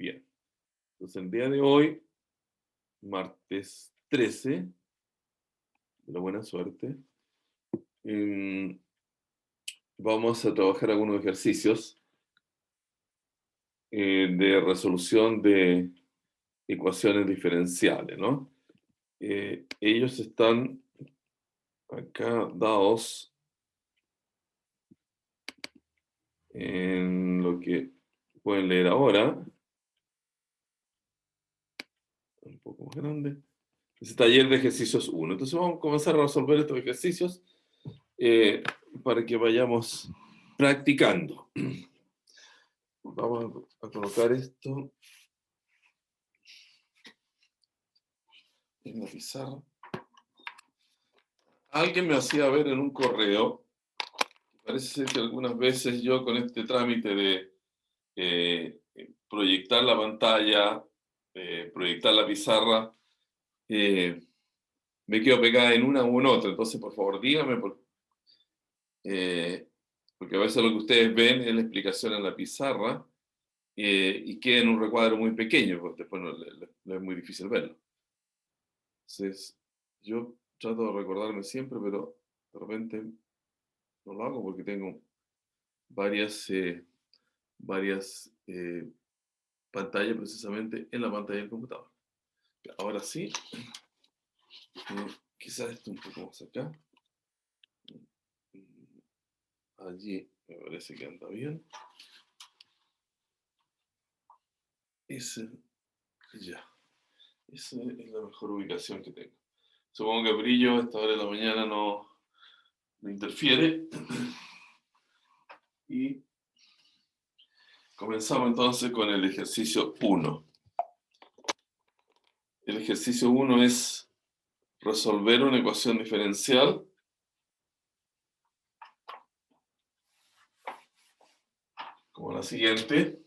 Bien. Entonces, el día de hoy, martes 13, de la buena suerte, em, vamos a trabajar algunos ejercicios de resolución de ecuaciones diferenciales, ¿no? Ellos están acá dados en lo que pueden leer ahora, un poco más grande. Es taller de ejercicios 1. Entonces vamos a comenzar a resolver estos ejercicios para que vayamos practicando. Vamos a colocar esto en la pizarra. Alguien me hacía ver en un correo, parece ser que algunas veces yo con este trámite de proyectar la pantalla, proyectar la pizarra, me quedo pegada en una u en otra. Entonces, por favor, dígame, porque a veces lo que ustedes ven es la explicación en la pizarra y queda en un recuadro muy pequeño, porque después no es muy difícil verlo. Entonces, yo trato de recordarme siempre, pero de repente no lo hago porque tengo varias pantallas precisamente en la pantalla del computador. Ahora sí, quizás esto un poco más acá. Allí me parece que anda bien. Ese, ya. Esa es la mejor ubicación que tengo. Supongo que el brillo a esta hora de la mañana no interfiere. Y comenzamos entonces con el ejercicio 1. El ejercicio 1 es resolver una ecuación diferencial como la siguiente.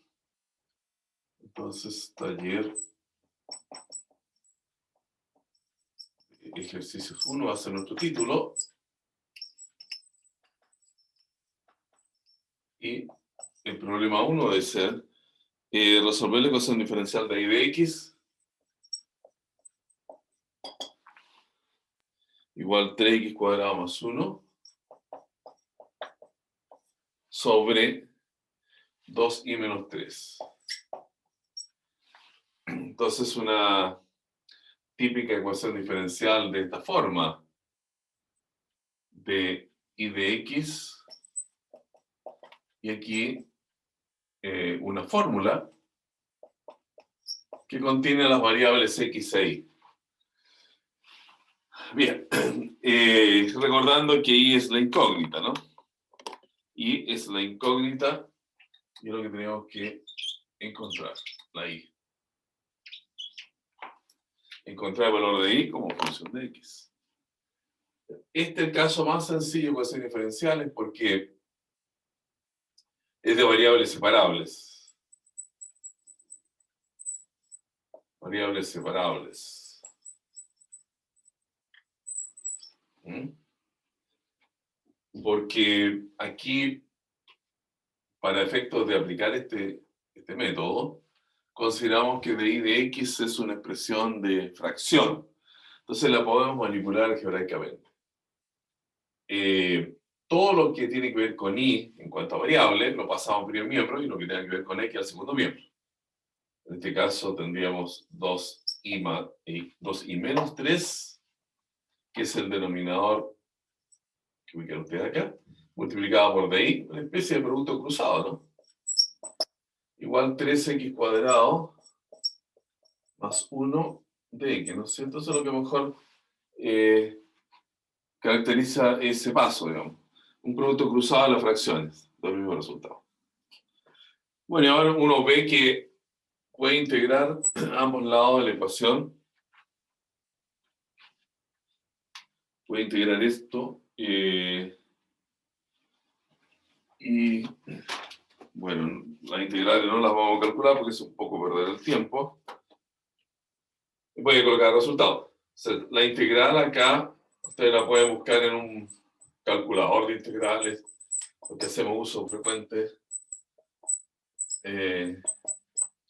Entonces, taller ejercicios 1 va a ser nuestro título. Y el problema 1 debe ser resolver la ecuación diferencial de y de x igual 3x cuadrado más 1 sobre 2y menos 3. Entonces, una típica ecuación diferencial de esta forma, de y de x, y aquí una fórmula que contiene las variables x e y. Bien, recordando que y es la incógnita, ¿no? Y es la incógnita y es lo que tenemos que encontrar, la y. Encontrar el valor de y como función de x. Este es el caso más sencillo de ecuaciones diferenciales porque es de variables separables. Variables separables. Porque aquí, para efectos de aplicar este método, consideramos que de y de x es una expresión de fracción. Entonces la podemos manipular algebraicamente. Todo lo que tiene que ver con y en cuanto a variables lo pasamos al primer miembro y lo que tiene que ver con x al segundo miembro. En este caso tendríamos 2i menos 3, que es el denominador que ubican ustedes acá, multiplicado por di, una especie de producto cruzado, ¿no? Igual 3x cuadrado más 1 de x, ¿no es cierto? Eso es lo que mejor caracteriza ese paso, digamos. Un producto cruzado de las fracciones, del mismo resultado. Bueno, y ahora uno ve que puede integrar ambos lados de la ecuación. Puede integrar esto y, bueno, las integrales no las vamos a calcular porque es un poco perder el tiempo. Voy a colocar el resultado. O sea, la integral acá, ustedes la pueden buscar en un calculador de integrales, lo que hacemos uso frecuente.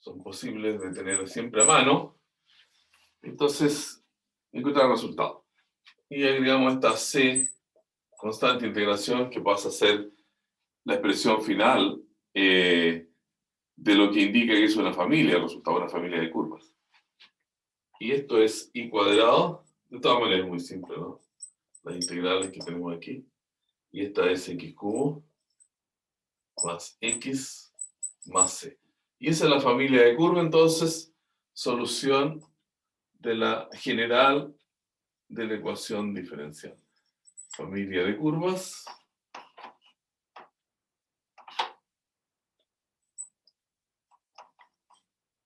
son posibles de tener siempre a mano. Entonces, encontrar el resultado. Y agregamos esta C, constante de integración, que pasa a ser la expresión final de lo que indica que es una familia, el resultado de una familia de curvas. Y esto es I cuadrado, de todas maneras es muy simple, ¿no? Las integrales que tenemos aquí. Y esta es X cubo más X más C. Y esa es la familia de curva, entonces, solución de la general de la ecuación diferencial. Familia de curvas.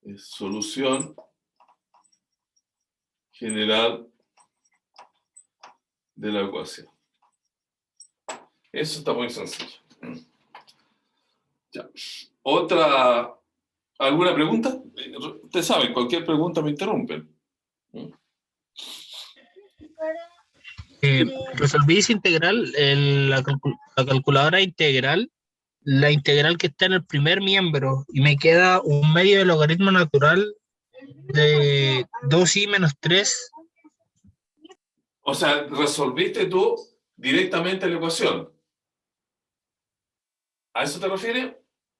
Es solución general de la ecuación. Eso está muy sencillo. Ya. ¿Alguna pregunta? Ustedes saben, cualquier pregunta me interrumpen. Resolví esa integral, la calculadora integral, la integral que está en el primer miembro, y me queda un medio de logaritmo natural de 2i menos 3. O sea, resolviste tú directamente la ecuación. ¿A eso te refieres?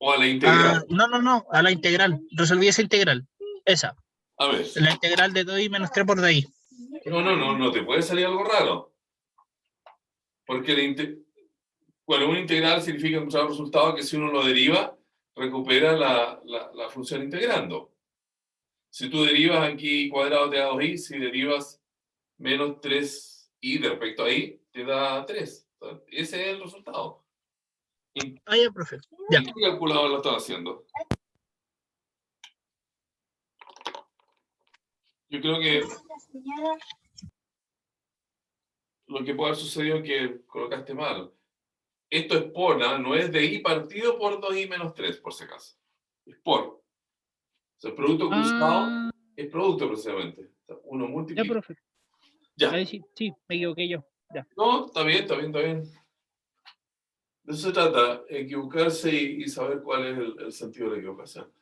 ¿O a la integral? No, a la integral. Resolví esa integral. Esa. A ver. La integral de 2i menos 3 por de ahí. No te puede salir algo raro. Porque bueno, una integral significa encontrar un resultado que si uno lo deriva, recupera la función integrando. Si tú derivas aquí cuadrado te da 2i, si derivas menos 3i de respecto a i, te da 3. Ese es el resultado. Ya, profe. Ya. ¿En qué calculador lo estás haciendo? Yo creo que lo que puede haber sucedido es que colocaste mal. Esto es por, no es de i partido por 2i menos 3, por si acaso. Es por. O sea, el producto cruzado es producto precisamente. O sea, uno Ya, multiplica. profe. Ya. Ahí sí, me equivoqué yo. Ya. No, está bien. De eso se trata, equivocarse y saber cuál es el sentido de la equivocación.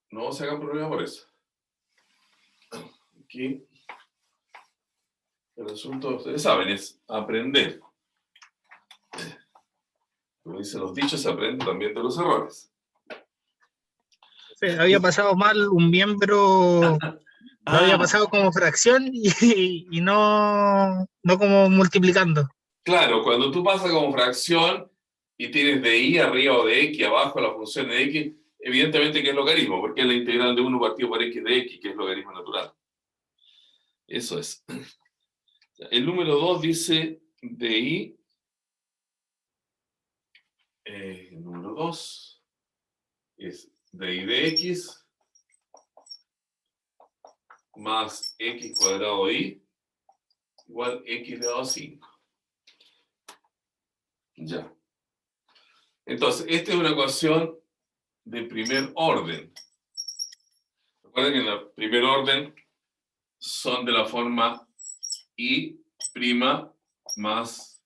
No se hagan problema por eso. Aquí el asunto, ustedes saben, es aprender. Como dicen los dichos, se aprende también de los errores. Había pasado mal un miembro, lo había pasado como fracción y no como multiplicando. Claro, cuando tú pasas como fracción y tienes de i arriba o de x abajo la función de x, evidentemente que es logaritmo, porque es la integral de 1 partido por x de x, que es logaritmo natural. Eso es. El número 2 dice de i. El número 2 es de i de x más x cuadrado i igual x elevado a 5. Ya. Entonces, esta es una ecuación de primer orden. Recuerden que en el primer orden son de la forma i' más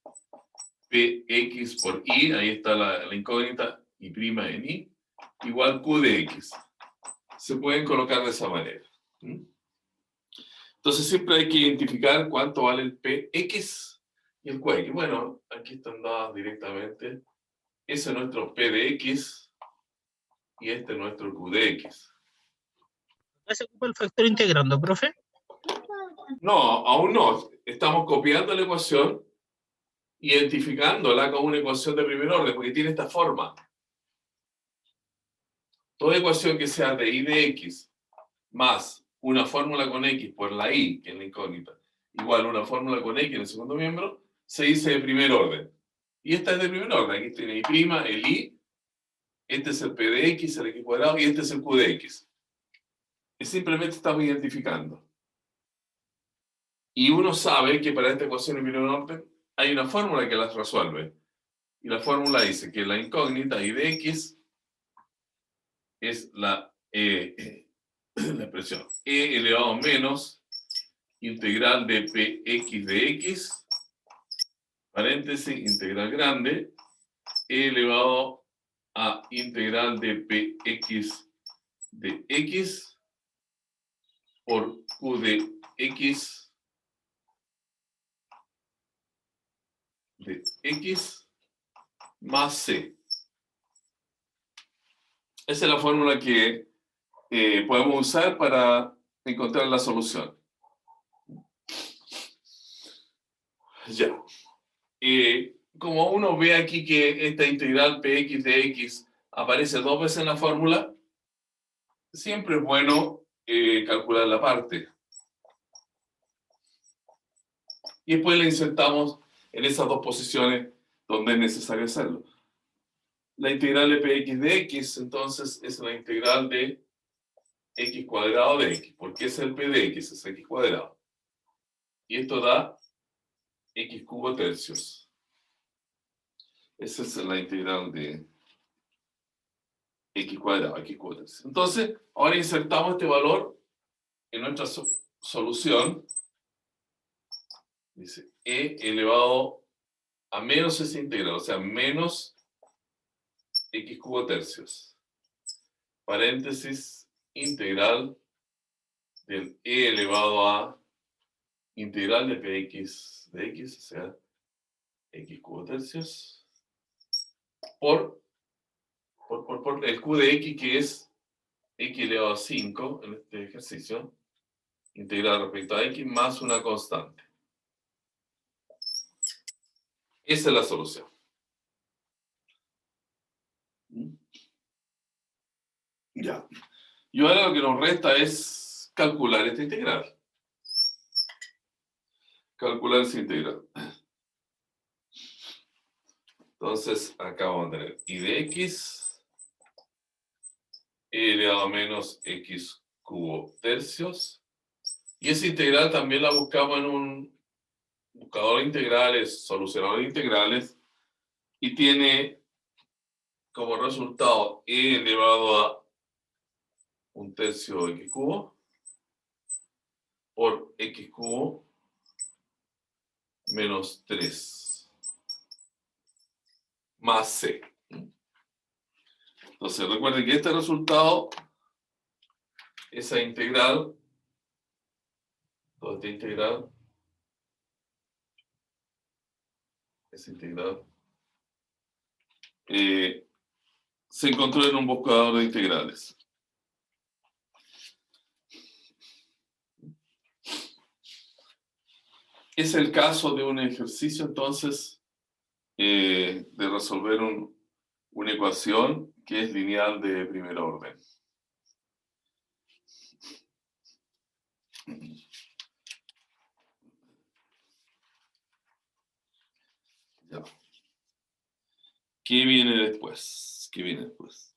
px por i, ahí está la incógnita, i' en i, igual q de x. Se pueden colocar de esa manera. Entonces siempre hay que identificar cuánto vale el px y el qx. Bueno, aquí están dadas directamente. Ese es nuestro p de x y este es nuestro q de x. ¿Se ocupa el factor integrando, profe? No, aún no. Estamos copiando la ecuación, identificándola como una ecuación de primer orden, porque tiene esta forma. Toda ecuación que sea de i de x más una fórmula con x por la i, que es la incógnita, igual una fórmula con x en el segundo miembro, se dice de primer orden. Y esta es de primer orden. Aquí tiene i', el i, este es el p de x, el x cuadrado, y este es el q de x. Y simplemente estamos identificando. Y uno sabe que para esta ecuación en primer orden hay una fórmula que las resuelve. Y la fórmula dice que la incógnita i de x es la expresión e elevado a menos integral de px de x, paréntesis, integral grande, e elevado a integral de px de X por Q de X de X más C. Esa es la fórmula que podemos usar para encontrar la solución. Ya. Como uno ve aquí que esta integral Px de X aparece 2 veces en la fórmula, siempre es bueno calcular la parte. Y después la insertamos en esas dos posiciones donde es necesario hacerlo. La integral de Px de X, entonces, es la integral de X cuadrado de X. Porque es el P de X, es X cuadrado. Y esto da X cubo tercios. Esa es la integral de X cuadrado, X cubo tercios. Entonces, ahora insertamos este valor en nuestra solución. Dice E elevado a menos esa integral, o sea, menos X cubo tercios. Paréntesis, integral del E elevado a integral de Px de X, o sea, X cubo tercios, por el Q de X, que es X elevado a 5 en este ejercicio, integral respecto a X más una constante. Esa es la solución. Ya. Y ahora lo que nos resta es calcular esta integral. Calcular esa integral. Entonces, acá vamos a tener y de X elevado a menos X cubo tercios. Y esa integral también la buscamos en un buscador de integrales, solucionador de integrales, y tiene como resultado E elevado a un tercio de X cubo por X cubo menos 3 más C. Entonces recuerden que este resultado, esa integral, toda esta integral, esa integral, se encontró en un buscador de integrales. Es el caso de un ejercicio, entonces, de resolver una ecuación que es lineal de primer orden. Ya. ¿Qué viene después? ¿Qué viene después?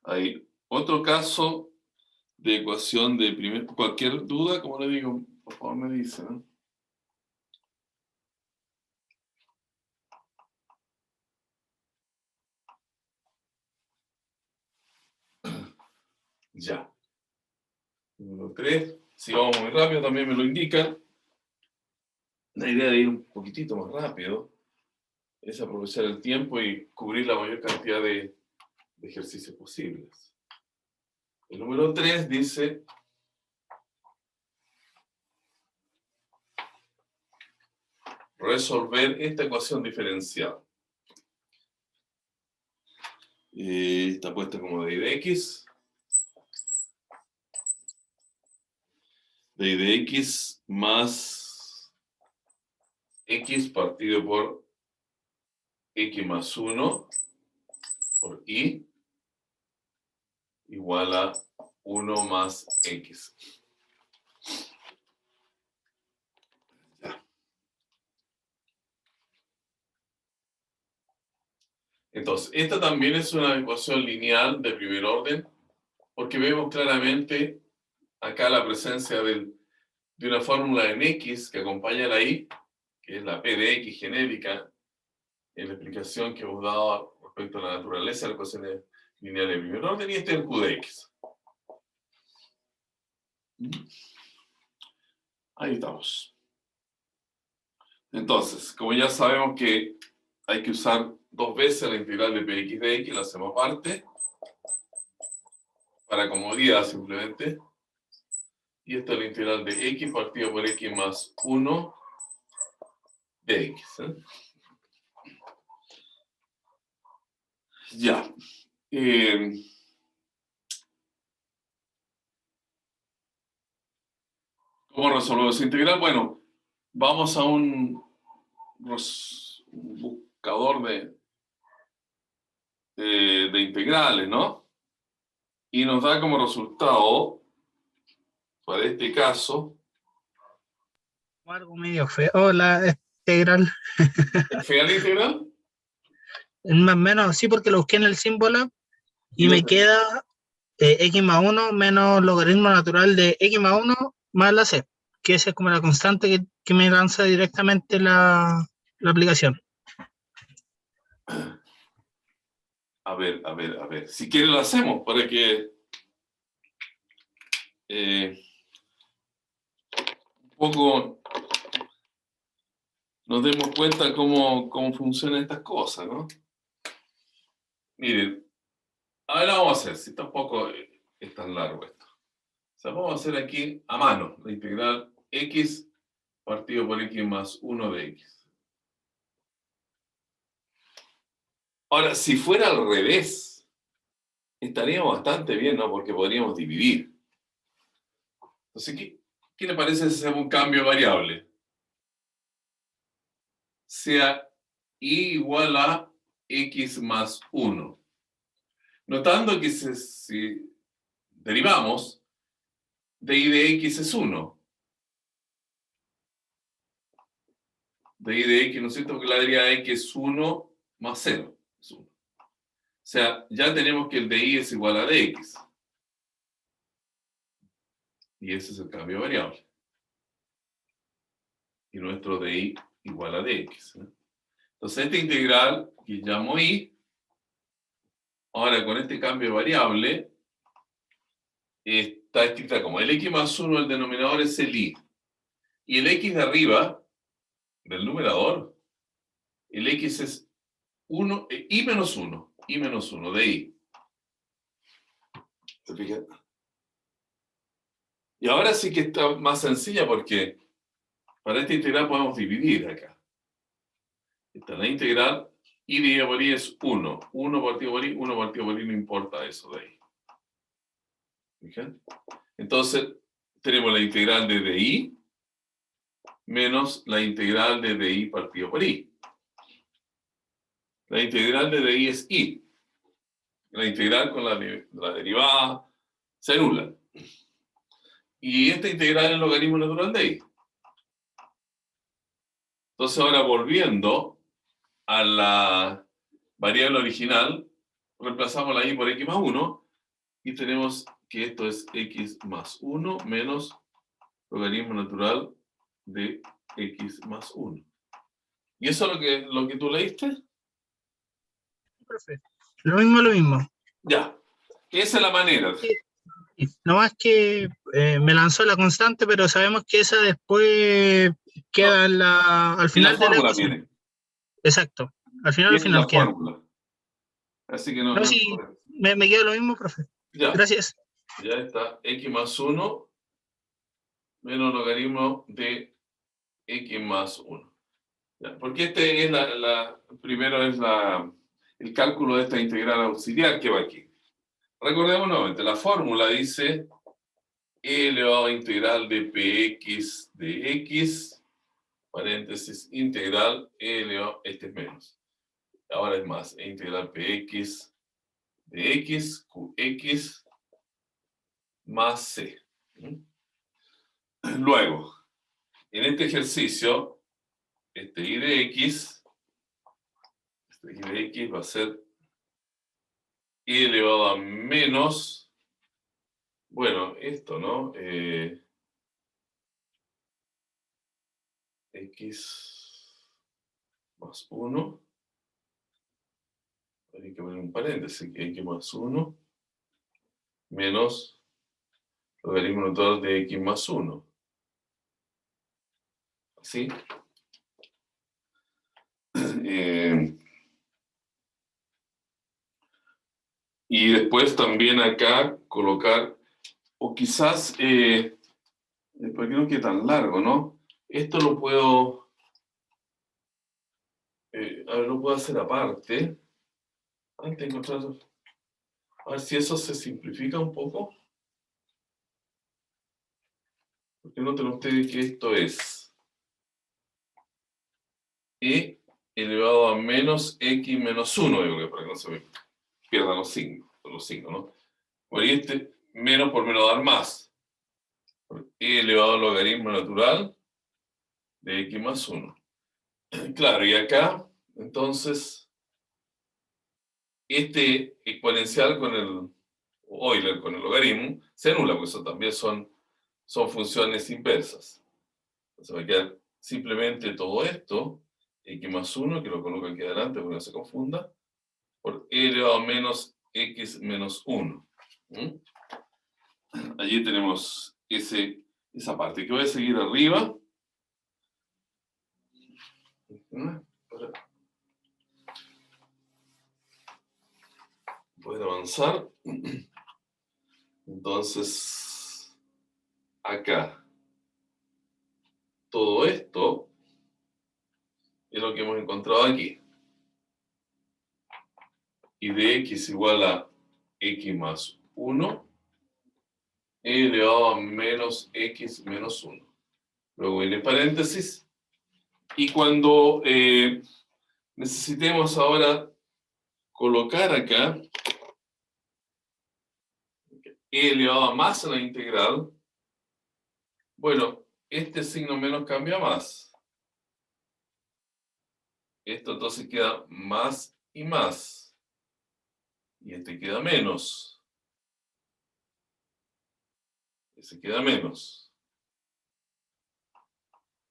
Hay otro caso de ecuación de primer... Cualquier duda, como le digo, por favor me dice, ¿no? Ya. Número 3. Si vamos muy rápido, también me lo indica. La idea de ir un poquitito más rápido es aprovechar el tiempo y cubrir la mayor cantidad de ejercicios posibles. El número 3 dice resolver esta ecuación diferencial. Está puesta como de I de X. De I de X más X partido por X más 1 por Y igual a 1 más X. Ya. Entonces, esta también es una ecuación lineal de primer orden, porque vemos claramente acá la presencia de una fórmula en X que acompaña a la Y, que es la P de X genérica, en la explicación que hemos dado respecto a la naturaleza de las ecuaciones lineales de primer orden, y este es el Q de X. Ahí estamos. Entonces, como ya sabemos que hay que usar dos veces la integral de px de x, la hacemos aparte, para comodidad simplemente. Y esta es la integral de x partido por x más 1 de x. Ya. ¿Cómo resolvemos esa integral? Bueno, vamos a un buscador de integrales, ¿no? Y nos da como resultado, para este caso, Algo medio feo la integral. ¿es fea la integral? Más o menos, sí, porque lo busqué en el símbolo Y y la me queda x más 1 menos logaritmo natural de x más 1 más la c, que esa es como la constante que me lanza directamente la aplicación. A ver, a ver, a ver. Si quiere lo hacemos para que un poco nos demos cuenta cómo funcionan estas cosas, ¿no? Miren, ahora vamos a hacer, si tampoco es tan largo esto. O sea, vamos a hacer aquí a mano la integral x partido por x más 1 de x. Ahora, si fuera al revés, estaríamos bastante bien, ¿no? Porque podríamos dividir. Entonces, ¿qué le parece si hacemos un cambio de variable? Sea y igual a x más 1. Notando que si derivamos, de y de x es 1. De y de x, ¿no es cierto? Porque la derivada de x es 1 más 0. Es 1. O sea, ya tenemos que el de y es igual a dx. Y ese es el cambio de variable. Y nuestro de y igual a dx. Entonces, esta integral que llamo y, ahora con este cambio de variable, está escrita como el x más 1, el denominador es el y. Y el x de arriba, del numerador, el x es 1, y menos 1, y menos 1, de y. ¿Se fijan? Y ahora sí que está más sencilla porque para esta integral podemos dividir acá. Esta es la integral, y dividido por y es 1. 1 partido por y, 1 partido por y, no importa eso de ahí. ¿Fijan? Entonces, tenemos la integral de dI menos la integral de dI partido por y. La integral de dI es y. La integral con la derivada se anula. Y esta integral es el logaritmo natural de y. Entonces ahora volviendo a la variable original, reemplazamos la y por x más 1 y tenemos que esto es x más 1 menos logaritmo natural de x más 1. ¿Y eso es lo que tú leíste? Perfecto. Lo mismo. Ya. Esa es la manera. No más que me lanzó la constante, pero sabemos que esa después No, queda al en la final de la fórmula ecuación. viene. Exacto. Al Viene en final la queda. fórmula. Así que no, No, no hay sí, problema. me queda lo mismo, profe. Ya. Gracias. Ya está. X más 1 menos logaritmo de x más 1. ¿Ya? Porque este es primero es el cálculo de esta integral auxiliar que va aquí. Recordemos nuevamente, la fórmula dice e elevado a integral de px de x, paréntesis, integral e elevado, este es menos. Ahora es más, e integral px de x, qx más c. Luego, en este ejercicio, este y de x va a ser y elevado a menos, bueno, esto, ¿no? X más 1, hay que poner un paréntesis, x más 1 menos logaritmo natural de x más 1. ¿Sí? Y después también acá colocar, o quizás, para que no quede tan largo, ¿no? Esto lo puedo, a ver, lo puedo hacer aparte. Antes de encontrar, a ver si eso se simplifica un poco. Porque noten ustedes que esto es e elevado a menos x menos 1, yo creo, para que no se me pierdan los signos, ¿no? Bueno, y este menos por menos dar más. E elevado al logaritmo natural de x más 1. Claro, y acá, entonces, este exponencial con el Euler, con el logaritmo, se anula, porque eso también son funciones inversas. Entonces va a quedar simplemente todo esto, x más 1, que lo coloco aquí adelante para que no se confunda, por e elevado a menos x menos 1. Allí tenemos esa parte que voy a seguir arriba. Para poder avanzar. Entonces, acá, todo esto es lo que hemos encontrado aquí. Y de x igual a x más 1, e elevado a menos x menos 1. Luego viene paréntesis. Y cuando necesitemos ahora colocar acá e elevado a más a la integral, bueno, este signo menos cambia más. Esto entonces queda más y más. Y este queda menos. Ese queda menos.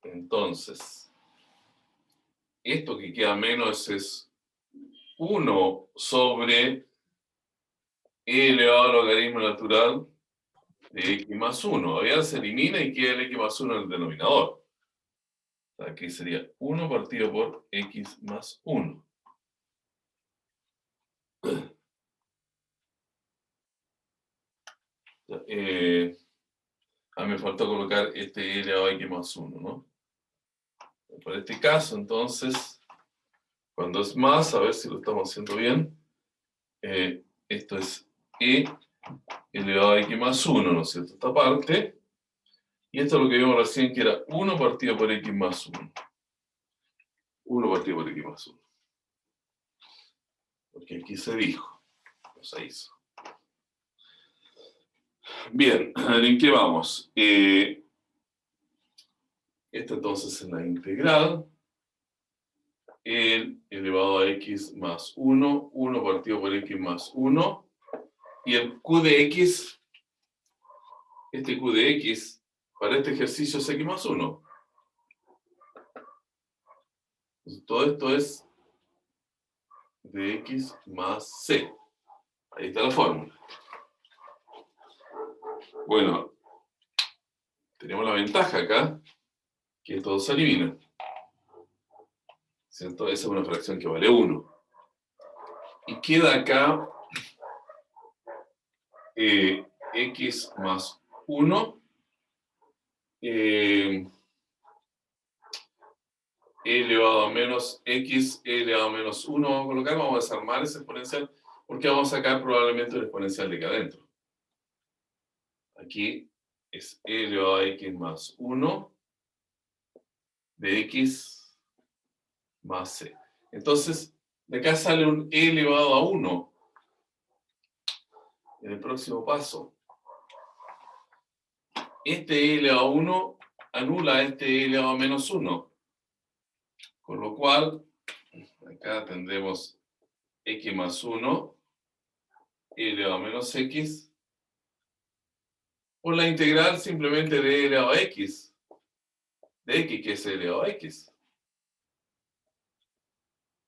Entonces, esto que queda menos es 1 sobre e elevado al logaritmo natural de x más 1. Allá se elimina y queda el x más 1 en el denominador. Aquí sería 1 partido por x más 1. Me falta colocar este e elevado a x más 1, ¿no? Para este caso, entonces, cuando es más, a ver si lo estamos haciendo bien, esto es e elevado a x más 1, ¿no es cierto? Esta parte. Y esto es lo que vimos recién, que era 1 partido por x más 1. 1 partido por x más 1. Porque aquí se dijo, no se hizo. Bien, ¿en qué vamos? Esto entonces es la integral. El elevado a x más 1, 1 partido por x más 1. Y el q de x, este q de x, para este ejercicio es x más 1. Entonces, todo esto es de x más c. Ahí está la fórmula. Bueno, tenemos la ventaja acá, que todo se elimina. ¿Cierto? Esa es una fracción que vale 1. Y queda acá x más 1 e elevado a menos x, e elevado a menos 1 vamos a colocar, vamos a desarmar ese exponencial, porque vamos a sacar probablemente el exponencial de acá adentro. Aquí es e elevado a x más 1 de x más c. Entonces, de acá sale un e elevado a 1 en el próximo paso. Este e elevado a 1 anula este e elevado a menos 1. Con lo cual, acá tendremos x más 1, e elevado a menos x, por la integral simplemente de e elevado a x, de x que es e elevado a x,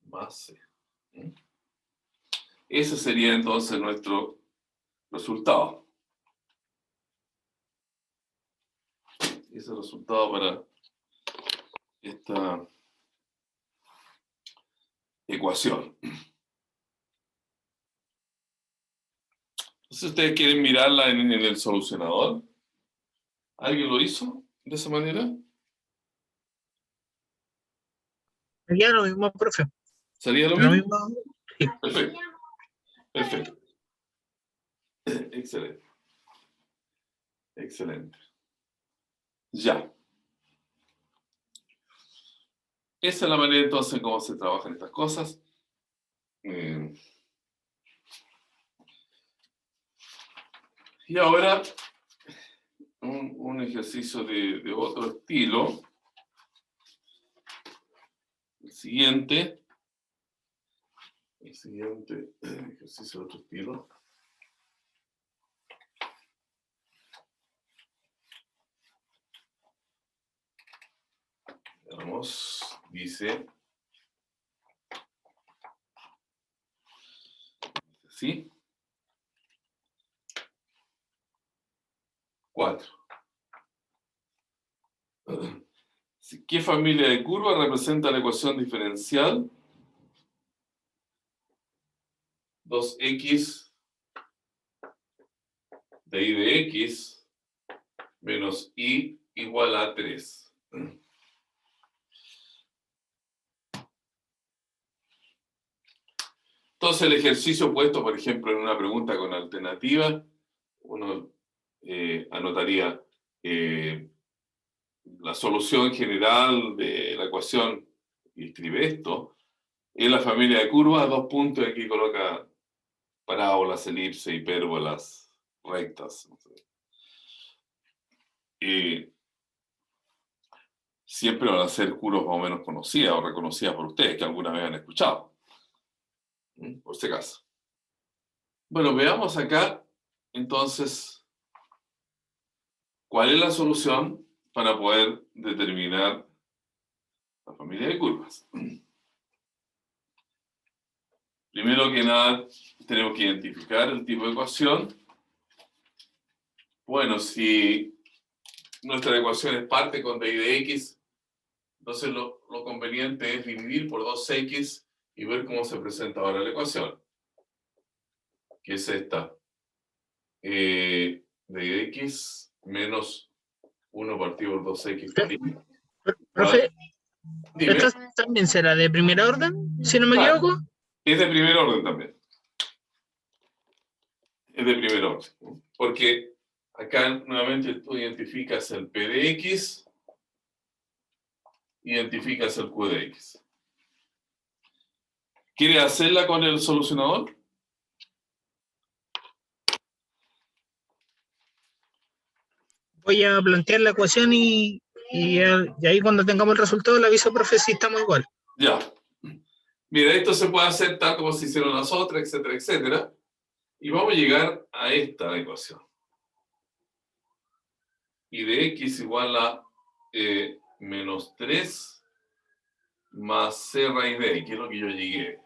más c. Ese sería entonces nuestro resultado. Ese es el resultado para esta ecuación. Entonces, ¿ustedes quieren mirarla en el solucionador? ¿Alguien lo hizo de esa manera? Ya lo mismo, profe. ¿Sería lo Lo mismo? mismo. Sí. Perfecto, perfecto. Excelente, excelente. Ya. Esa es la manera entonces en cómo se trabajan estas cosas. Y ahora un ejercicio de otro estilo. El siguiente ejercicio de otro estilo. Veamos, dice así. 4. ¿Qué familia de curvas representa la ecuación diferencial? 2x de y de x menos y igual a 3. Entonces el ejercicio puesto, por ejemplo, en una pregunta con alternativa, uno anotaría la solución general de la ecuación y escribe esto. En la familia de curvas, 2 puntos, y aquí coloca parábolas, elipses, hipérbolas, rectas. Siempre van a ser curvas más o menos conocidas o reconocidas por ustedes, que alguna vez han escuchado. Por si acaso. Bueno, veamos acá, entonces, cuál es la solución para poder determinar la familia de curvas. Primero que nada, tenemos que identificar el tipo de ecuación. Bueno, si nuestra ecuación es parte con dy de x, entonces lo conveniente es dividir por 2x y ver cómo se presenta ahora la ecuación, que es esta. Dy de x menos 1 partido por 2x por y. Profe, Dime. ¿esta también será de primer orden, si no me Claro, equivoco? es de primer orden también. Es de primer orden. Porque acá nuevamente tú identificas el P de X, identificas el Q de X. ¿Quieres hacerla con el solucionador? Voy a plantear la ecuación y ahí cuando tengamos el resultado le aviso, profe, si estamos igual. Ya. Mira, esto se puede hacer tal como se hicieron las otras, etcétera, etcétera. Y vamos a llegar a esta ecuación. Y de x igual a menos 3 más c raíz de x, que es lo que yo llegué.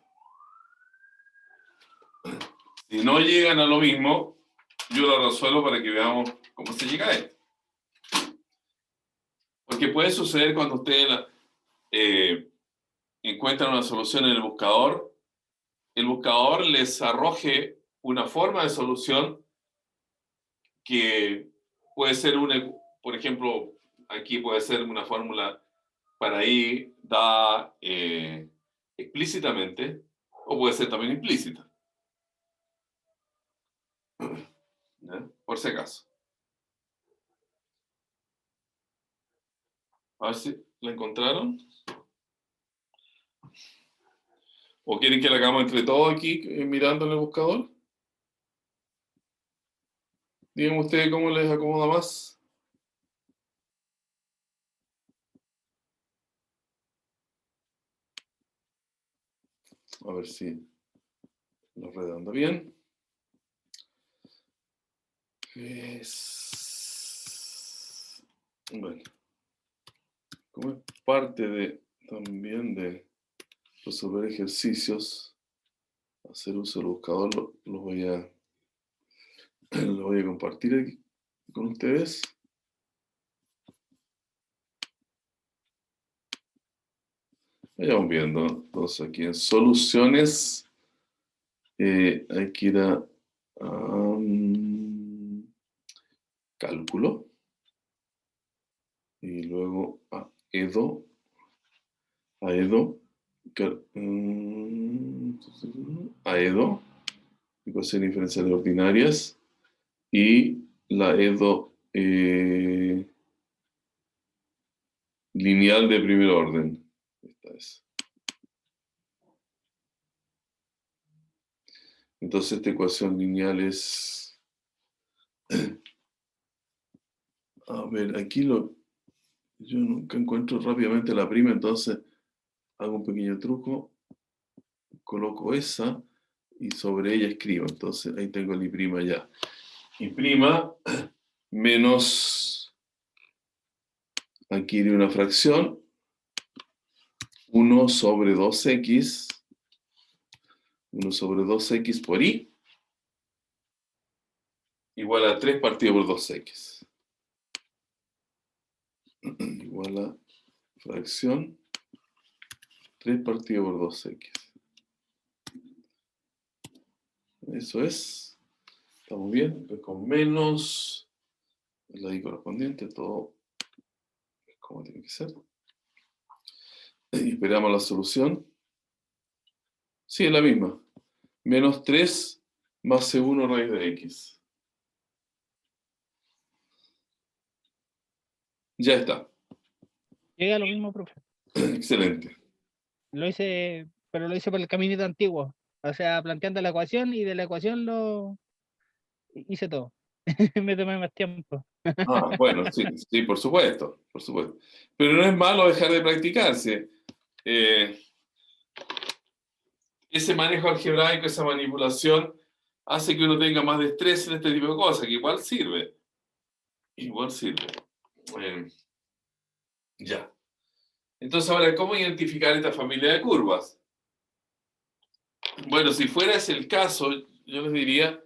Si no llegan a lo mismo, yo lo resuelvo para que veamos cómo se llega a esto. Porque puede suceder cuando ustedes encuentran una solución en el buscador les arroje una forma de solución que puede ser por ejemplo, aquí puede ser una fórmula para i da explícitamente, o puede ser también implícita. ¿Ya? Por si acaso. A ver si la encontraron. ¿O quieren que la hagamos entre todos aquí mirando en el buscador? Díganme ustedes cómo les acomoda más. A ver si lo redondo bien. Bueno, como es parte también de resolver ejercicios, hacer uso del buscador, lo voy a compartir aquí con ustedes. Vayamos viendo. Entonces aquí en soluciones hay que ir a cálculo y luego a EDO, ecuaciones diferenciales ordinarias, y la EDO lineal de primer orden. Esta es. Entonces esta ecuación lineal es... A ver, aquí yo nunca encuentro rápidamente la prima, entonces hago un pequeño truco, coloco esa y sobre ella escribo. Entonces ahí tengo el I' ya. I' menos, aquí iría una fracción, 1 sobre 2x, 1 sobre 2x por i, igual a 3 partido por 2x. Igual a fracción 3 partido por 2x. Eso es. Estamos bien. Entonces con menos la i correspondiente, todo es como tiene que ser. Y esperamos la solución. Sí, es la misma. Menos 3 más C1 raíz de x. Ya está. Llega a lo mismo, profe. Excelente. Lo hice, pero lo hice por el caminito antiguo. O sea, planteando la ecuación y de la ecuación lo hice todo. Me tomé más tiempo. Ah, bueno, sí, sí, por supuesto, por supuesto. Pero no es malo dejar de practicarse. Ese manejo algebraico, esa manipulación, hace que uno tenga más destreza en este tipo de cosas, que igual sirve. Igual sirve. Ya. Entonces, ahora, ¿cómo identificar esta familia de curvas? Bueno, si fuera ese el caso, yo les diría,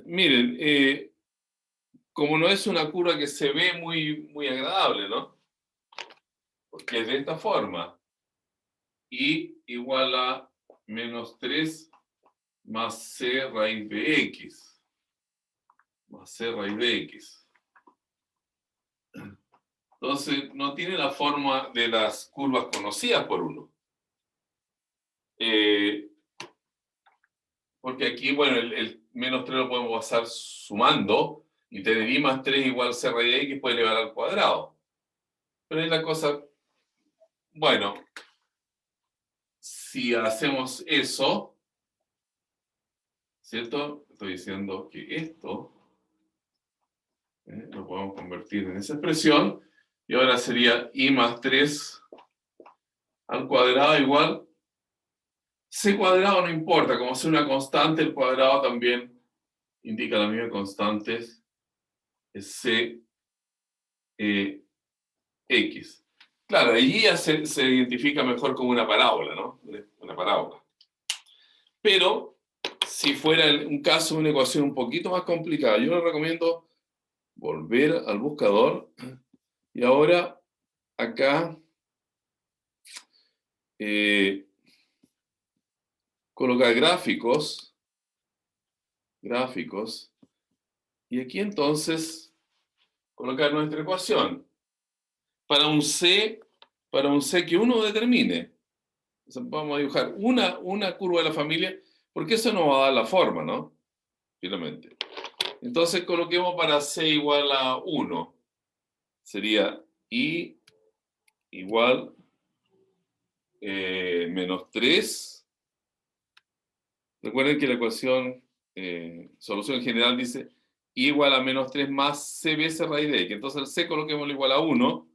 miren, como no es una curva que se ve muy, muy agradable, ¿no? Porque es de esta forma. Y igual a menos 3 más c raíz de x. Más c raíz de x. Entonces, no tiene la forma de las curvas conocidas por uno. Porque aquí, bueno, el menos 3 lo podemos pasar sumando y tener i más 3 igual c raíz de x puede elevar al cuadrado. Pero es la cosa, bueno, si hacemos eso, ¿cierto? Estoy diciendo que esto lo podemos convertir en esa expresión y ahora sería i más 3 al cuadrado igual c cuadrado no importa, como es una constante, el cuadrado también indica la misma constante, es c x. Claro, allí ya se identifica mejor como una parábola, ¿no? Una parábola. Pero si fuera un caso, una ecuación un poquito más complicada, yo les recomiendo volver al buscador y ahora acá colocar gráficos, y aquí entonces colocar nuestra ecuación para un C que uno determine. O sea, vamos a dibujar una curva de la familia, porque eso nos va a dar la forma, ¿no? Finalmente. Entonces coloquemos para C igual a 1. Sería I igual menos 3. Recuerden que la ecuación, solución general dice I igual a menos 3 más C veces raíz de X. Entonces el C coloquémoslo igual a 1.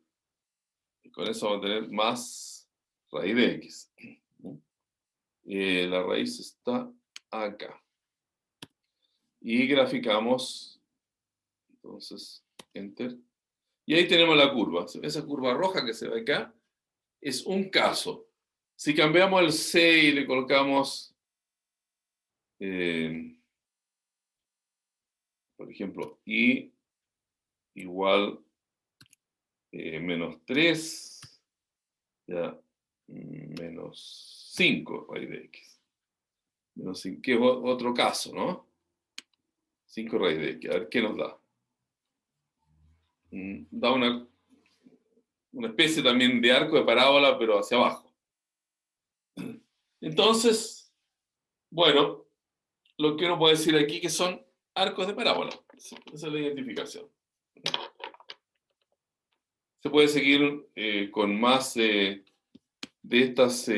Y con eso vamos a tener más raíz de X. La raíz está acá. Y graficamos. Entonces, enter. Y ahí tenemos la curva. Esa curva roja que se ve acá es un caso. Si cambiamos el C y le colocamos, por ejemplo, I igual menos 3, ya, menos 5 raíz de x. Menos 5, que es otro caso, ¿no? 5 raíz de x. A ver, ¿qué nos da? Da una especie también de arco de parábola, pero hacia abajo. Entonces, bueno, lo que uno puede decir aquí que son arcos de parábola. Esa es la identificación. Se puede seguir con más de estas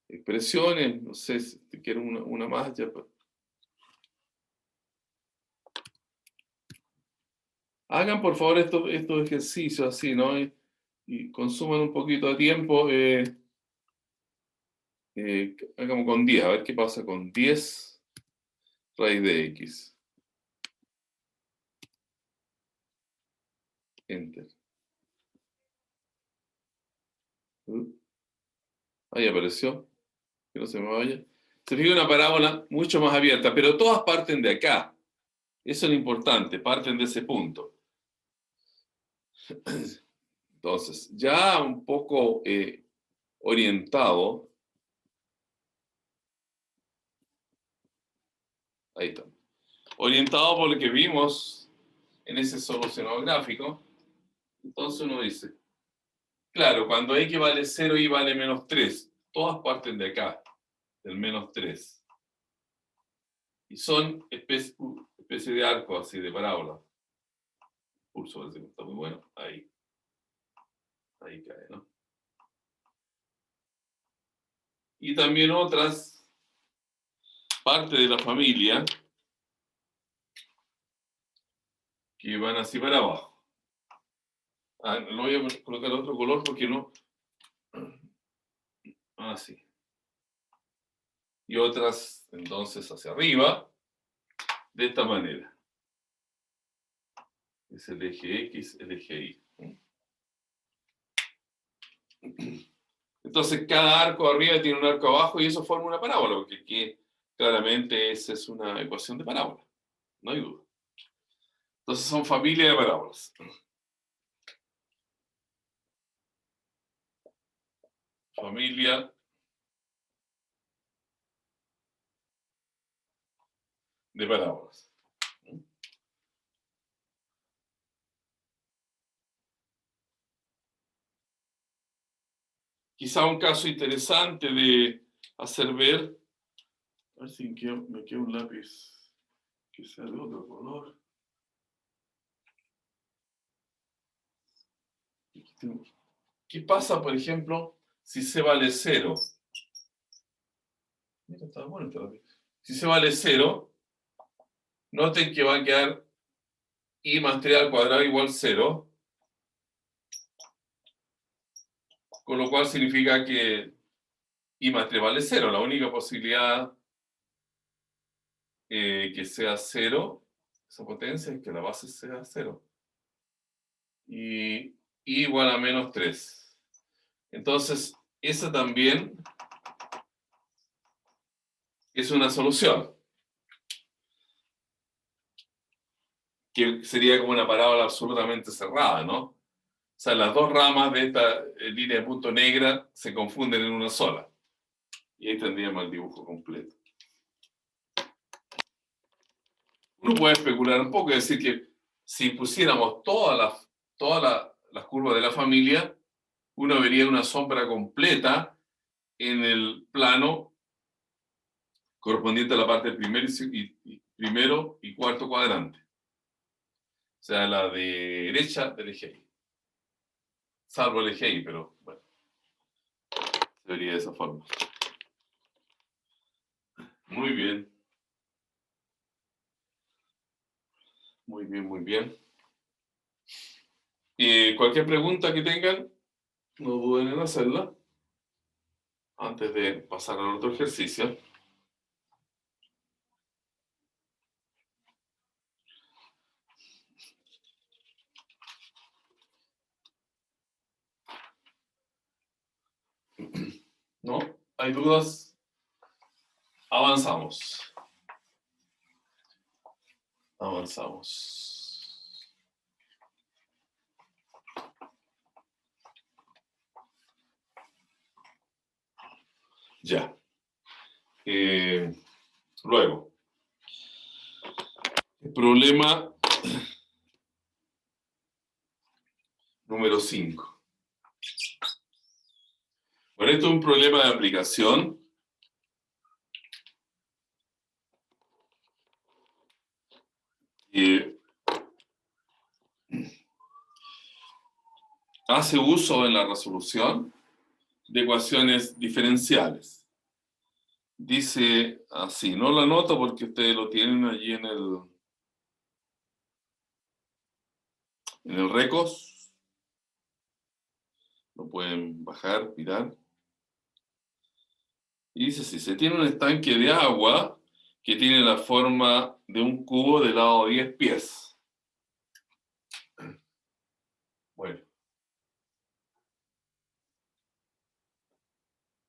expresiones. No sé si te quiero una más. Ya. Hagan por favor estos ejercicios así, ¿no? Y consuman un poquito de tiempo. Hagamos con 10, a ver qué pasa con 10 raíz de x. Enter. Ahí apareció. Que no se me vaya. Se fija una parábola mucho más abierta, pero todas parten de acá. Eso es lo importante, parten de ese punto. Entonces, ya un poco orientado. Ahí está. Orientado por lo que vimos en ese solucionado gráfico. Entonces uno dice, claro, cuando x vale 0, y vale menos 3, todas parten de acá, del menos 3. Y son especie de arco así, de parábola. Pulso, está muy bueno. Ahí. Ahí cae, ¿no? Y también otras partes de la familia que van así para abajo. No voy a colocar otro color porque no. Así. Y otras entonces hacia arriba, de esta manera. Es el eje X, el eje Y. Entonces cada arco arriba tiene un arco abajo y eso forma una parábola, porque aquí claramente esa es una ecuación de parábola. No hay duda. Entonces son familias de parábolas. Familia de parábolas. Quizá un caso interesante de hacer ver, a ver si me queda un lápiz que sea de otro color. ¿Qué pasa, por ejemplo, si C vale 0? Mira, está bueno este lápiz. Si C vale 0, noten que va a quedar I más 3 al cuadrado igual 0, con lo cual significa que I más 3 vale 0. La única posibilidad que sea 0, esa potencia, es que la base sea 0. Y I igual a menos 3. Entonces, esa también es una solución, que sería como una parábola absolutamente cerrada, ¿no? O sea, las dos ramas de esta línea de punto negra se confunden en una sola. Y ahí tendríamos el dibujo completo. Uno puede especular un poco y decir que si pusiéramos todas las curvas de la familia, uno vería una sombra completa en el plano correspondiente a la parte del primero y cuarto cuadrante. O sea, la derecha del eje Y. Salvo el eje Y, pero bueno, se vería de esa forma. Muy bien. Muy bien, muy bien. Cualquier pregunta que tengan, no duden en hacerla antes de pasar al otro ejercicio. ¿No? ¿Hay dudas? Avanzamos. Avanzamos. Ya. Luego, el problema número 5. Bueno, esto es un problema de aplicación. Hace uso en la resolución de ecuaciones diferenciales. Dice así, no lo anoto porque ustedes lo tienen allí en el RECOS. Lo pueden bajar, mirar. Y dice así, se tiene un estanque de agua que tiene la forma de un cubo de lado 10 pies. Bueno.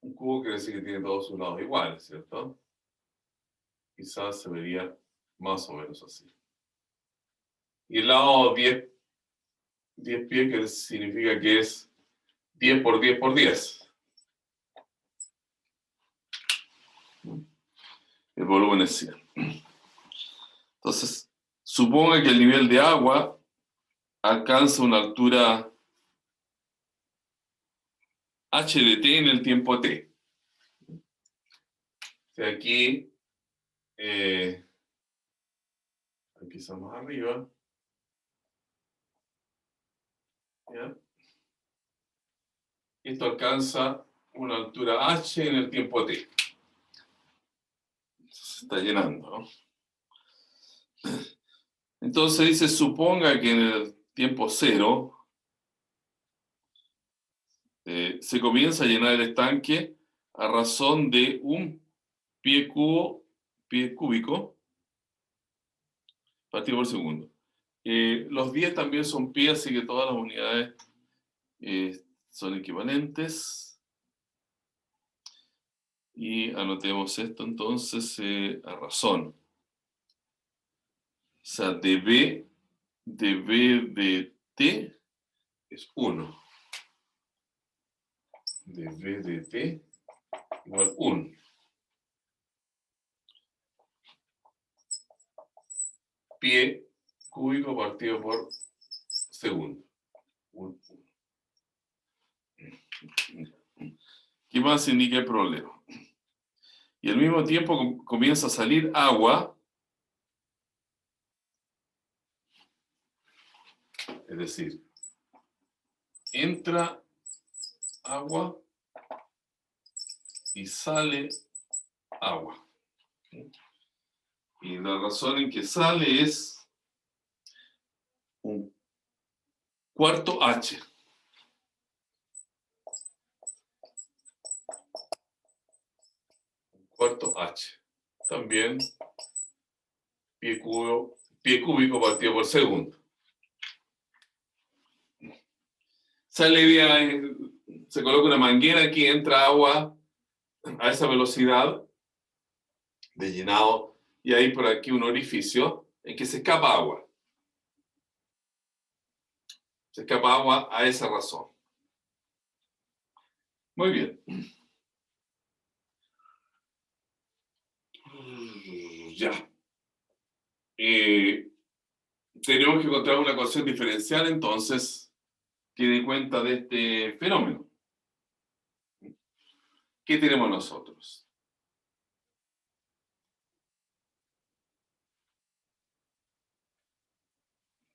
Un cubo quiere decir que tiene todos sus lados iguales, ¿cierto? Quizás se vería más o menos así. Y el lado 10 pies, que significa que es 10 por 10 por 10. El volumen es 100. Entonces, suponga que el nivel de agua alcanza una altura h de t en el tiempo t. O sea, aquí estamos arriba. ¿Ya? Esto alcanza una altura h en el tiempo t. Se está llenando, ¿no? Entonces dice, suponga que en el tiempo cero se comienza a llenar el estanque a razón de un pie cúbico partido por segundo. Los 10 también son pie, así que todas las unidades son equivalentes. Y anotemos esto entonces a razón. O sea, dB de t es 1. dB de t igual 1. Pie cúbico partido por segundo. ¿Qué más indica el problema? Y al mismo tiempo comienza a salir agua, es decir, entra agua y sale agua. Y la razón en que sale es un cuarto H. Un cuarto H. También pie cúbico partido por segundo. Se coloca una manguera aquí, entra agua a esa velocidad de llenado y hay por aquí un orificio en que se escapa agua. Se escapa agua a esa razón. Muy bien. Ya. Tenemos que encontrar una ecuación diferencial, entonces, que dé cuenta de este fenómeno. ¿Qué tenemos nosotros?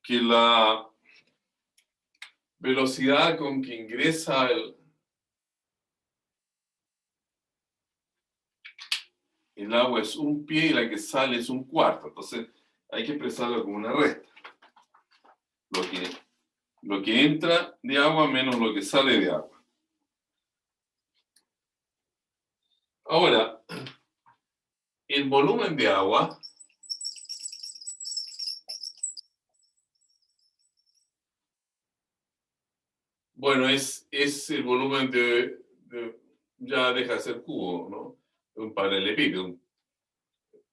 Que la velocidad con que ingresa el agua es un pie y la que sale es un cuarto. Entonces, hay que expresarlo como una resta. Lo que entra de agua menos lo que sale de agua. Ahora, el volumen de agua bueno, es el volumen ya deja de ser cubo, ¿no? Un paralelepípedo.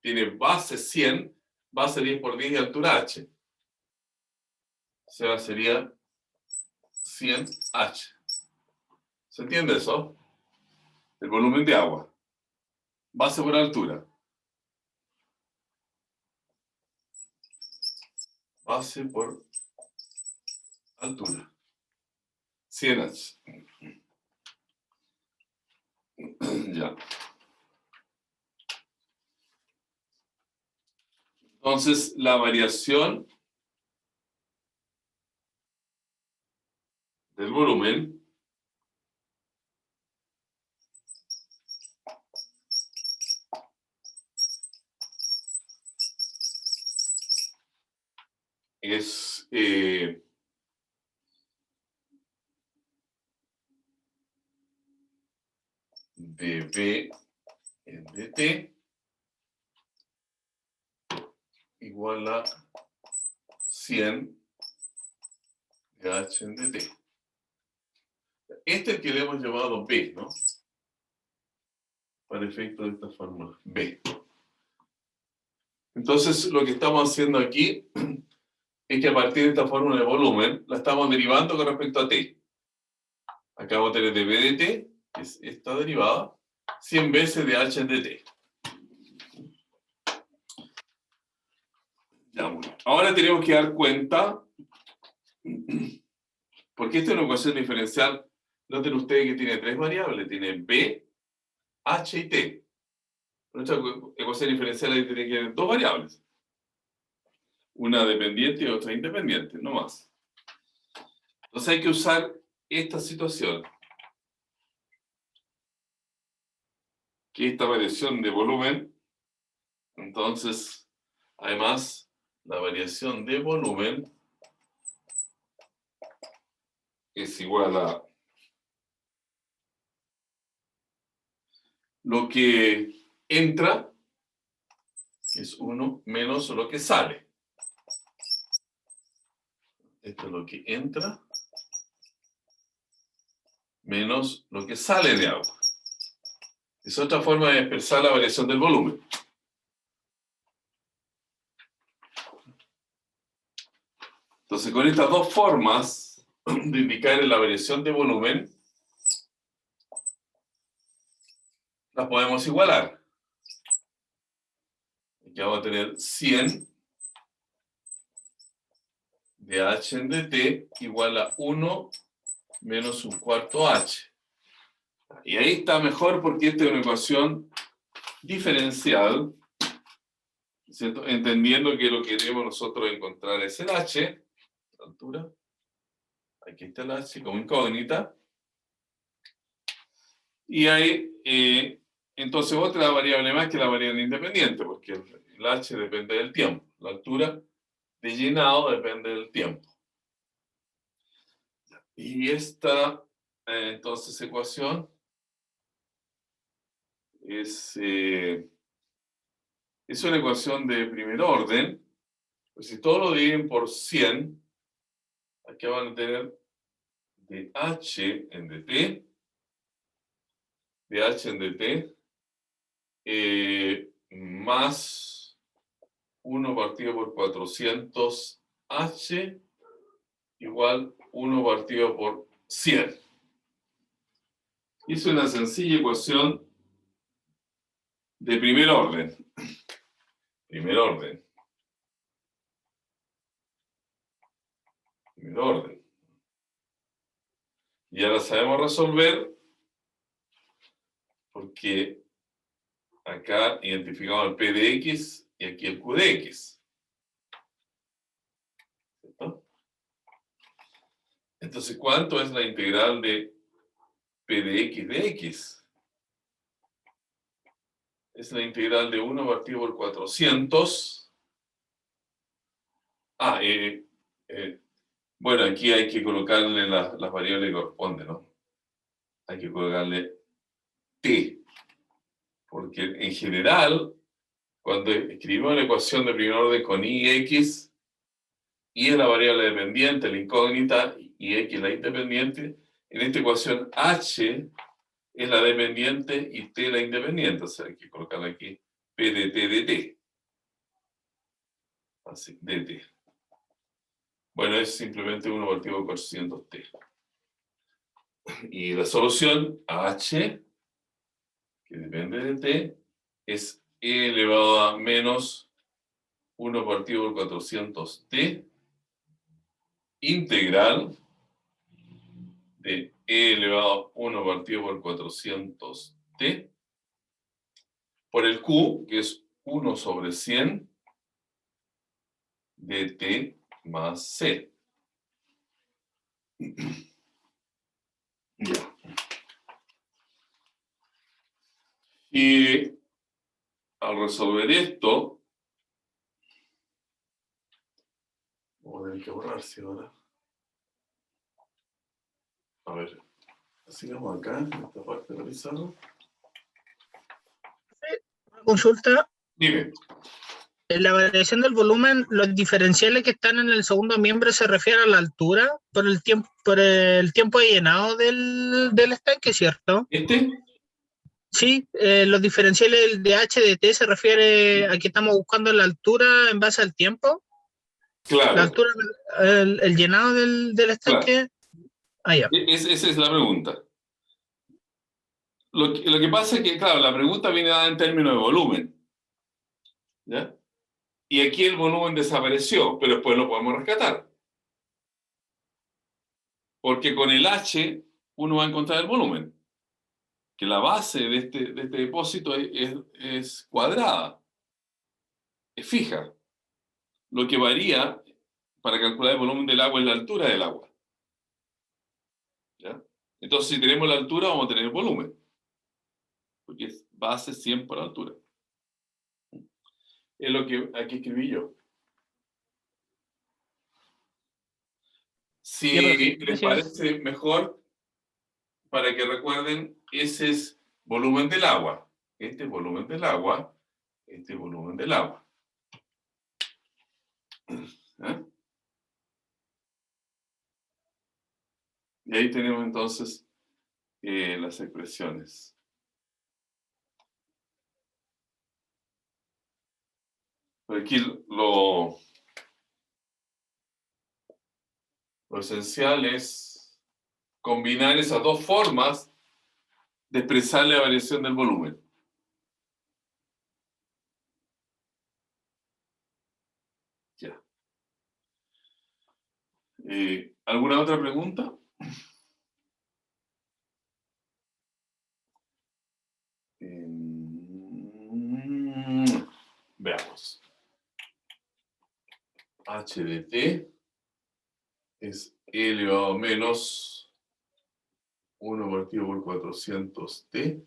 Tiene base 100, base 10 por 10 y altura h. O sea, sería 100h. ¿Se entiende eso? El volumen de agua. Base por altura. Base por altura. 100H. Ya. Entonces, la variación del volumen es dV en dt igual a 100 de H en dt. Este es el que le hemos llamado B, ¿no? Para efecto de esta fórmula, B. Entonces, lo que estamos haciendo aquí es que a partir de esta fórmula de volumen, la estamos derivando con respecto a T. Acá vamos a tener dV de T, que es esta derivada, 100 veces de H en dt. Ya, bueno. Ahora tenemos que dar cuenta, porque esta es una ecuación diferencial. Noten ustedes que tiene tres variables, tiene B, H y T. Nuestra ecuación diferencial ahí tiene que tener dos variables. Una dependiente y otra independiente, no más. Entonces hay que usar esta situación, que es esta variación de volumen. Entonces, además, la variación de volumen es igual a lo que entra, que es 1, menos lo que sale. Esto es lo que entra, menos lo que sale de agua. Es otra forma de expresar la variación del volumen. Entonces, con estas dos formas de indicar la variación de volumen, las podemos igualar. Aquí vamos a tener 100 de H en dt igual a 1 menos un cuarto H. Y ahí está mejor porque esta es una ecuación diferencial, ¿cierto? Entendiendo que lo que queremos nosotros encontrar es el H, la altura. Aquí está el H como incógnita. Y hay entonces otra variable más que la variable independiente, porque el H depende del tiempo. La altura de llenado depende del tiempo. Y esta, entonces, ecuación es una ecuación de primer orden. Pues si todo lo dividen por 100, aquí van a tener de H en dt, de H en dt, más 1 partido por 400 H igual 1 partido por 100. Es una sencilla ecuación de primer orden. Primer orden. Primer orden. Y ahora sabemos resolver porque acá identificamos el P de X y aquí el Q de X. ¿Cierto? Entonces, ¿cuánto es la integral de P de X? Es la integral de 1 partido por 400. Bueno, aquí hay que colocarle las variables que corresponden, ¿no? Hay que colocarle T. Porque en general, cuando escribimos la ecuación de primer orden con I y X, Y es la variable dependiente, la incógnita, y X la independiente, en esta ecuación H es la dependiente y T la independiente. O sea, hay que colocarle aquí P de T de T. Así, dt. Bueno, es simplemente 1 partido por 400 T. Y la solución H, que depende de T, es e elevado a menos 1 partido por 400t integral de e elevado a 1 partido por 400t por el q, que es 1 sobre 100 de t más c. Ya. Y al resolver esto, voy a tener que borrarse ahora. A ver, sigamos acá, en esta parte de la pizarra. Una consulta. Dime. En la variación del volumen, los diferenciales que están en el segundo miembro se refieren a la altura por el tiempo de llenado del estanque, ¿cierto? Sí, los diferenciales de H de T se refiere a que estamos buscando la altura en base al tiempo. Claro. La altura, el llenado del estanque. Claro. Ah, ya. Esa es la pregunta. Lo que pasa es que, claro, la pregunta viene dada en términos de volumen. ¿Ya? Y aquí el volumen desapareció, pero después lo podemos rescatar. Porque con el H uno va a encontrar el volumen. Que la base de este depósito es cuadrada, es fija. Lo que varía para calcular el volumen del agua es la altura del agua. ¿Ya? Entonces, si tenemos la altura, vamos a tener el volumen. Porque es base 100 por altura. Es lo que aquí escribí yo. Si les parece mejor, para que recuerden, ese es volumen del agua. Este es volumen del agua. Este es volumen del agua. ¿Eh? Y ahí tenemos entonces las expresiones. Pero aquí lo esencial es combinar esas dos formas de expresar la variación del volumen. Ya. ¿Alguna otra pregunta? Veamos. H de t es e elevado a menos 1 partido por 400t.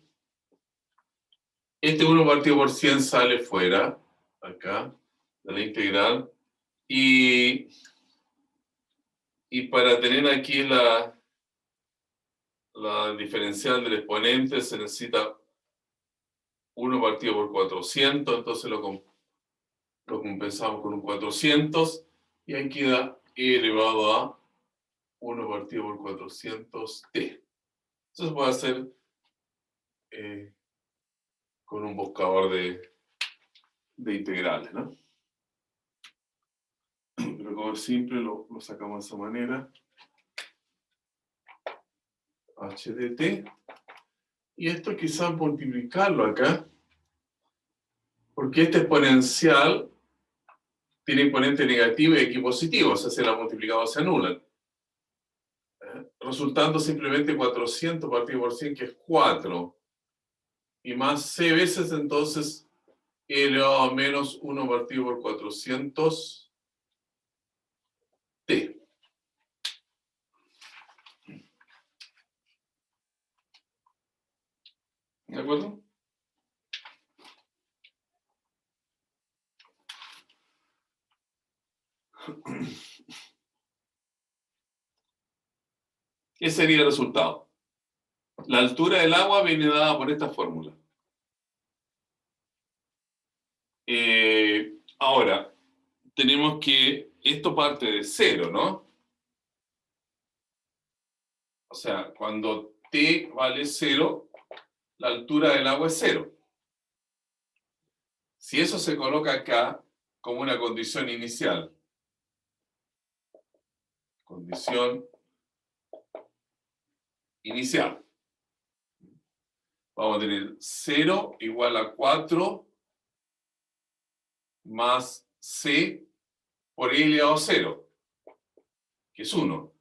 Este 1 partido por 100 sale fuera, acá, de la integral. Y para tener aquí la diferencial del exponente se necesita 1 partido por 400, entonces lo compensamos con un 400 y ahí queda e elevado a 1 partido por 400t. Eso se puede hacer con un buscador de integrales, ¿no? Pero como es simple, lo sacamos de esa manera. H de t. Y esto quizás multiplicarlo acá, porque este exponencial tiene exponente negativo y aquí positivo, o sea, si la multiplicamos se anulan. Resultando simplemente 400 partido por 100, que es 4. Y más c veces, entonces, e elevado a menos 1 partido por 400t. ¿De acuerdo? ¿Qué sería el resultado? La altura del agua viene dada por esta fórmula. Ahora, tenemos que esto parte de 0, ¿no? O sea, cuando t vale 0, la altura del agua es 0. Si eso se coloca acá como una condición inicial, condición inicial, vamos a tener 0 igual a 4 más C por E elevado a 0, que es 1. O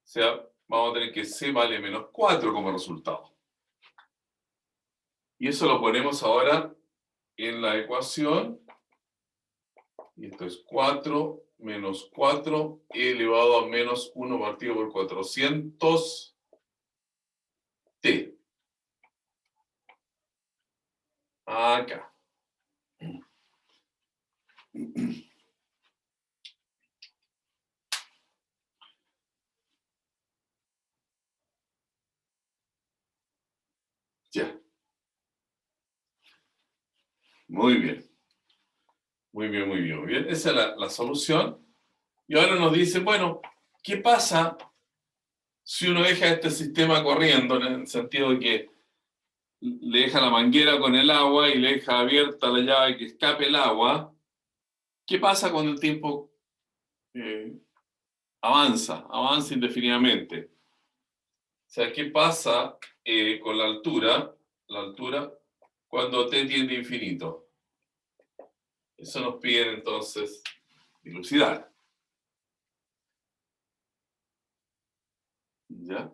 sea, vamos a tener que C vale menos 4 como resultado. Y eso lo ponemos ahora en la ecuación. Y esto es 4 menos 4 E elevado a menos 1 partido por 400 T. Acá. Ya. Muy bien. Muy bien, muy bien, muy bien. Esa es la solución. Y ahora nos dice, bueno, ¿qué pasa si uno deja este sistema corriendo, en el sentido de que le deja la manguera con el agua y le deja abierta la llave que escape el agua? ¿Qué pasa cuando el tiempo avanza indefinidamente? O sea, ¿qué pasa con la altura cuando t tiende a infinito? Eso nos piden entonces dilucidar. ¿Ya?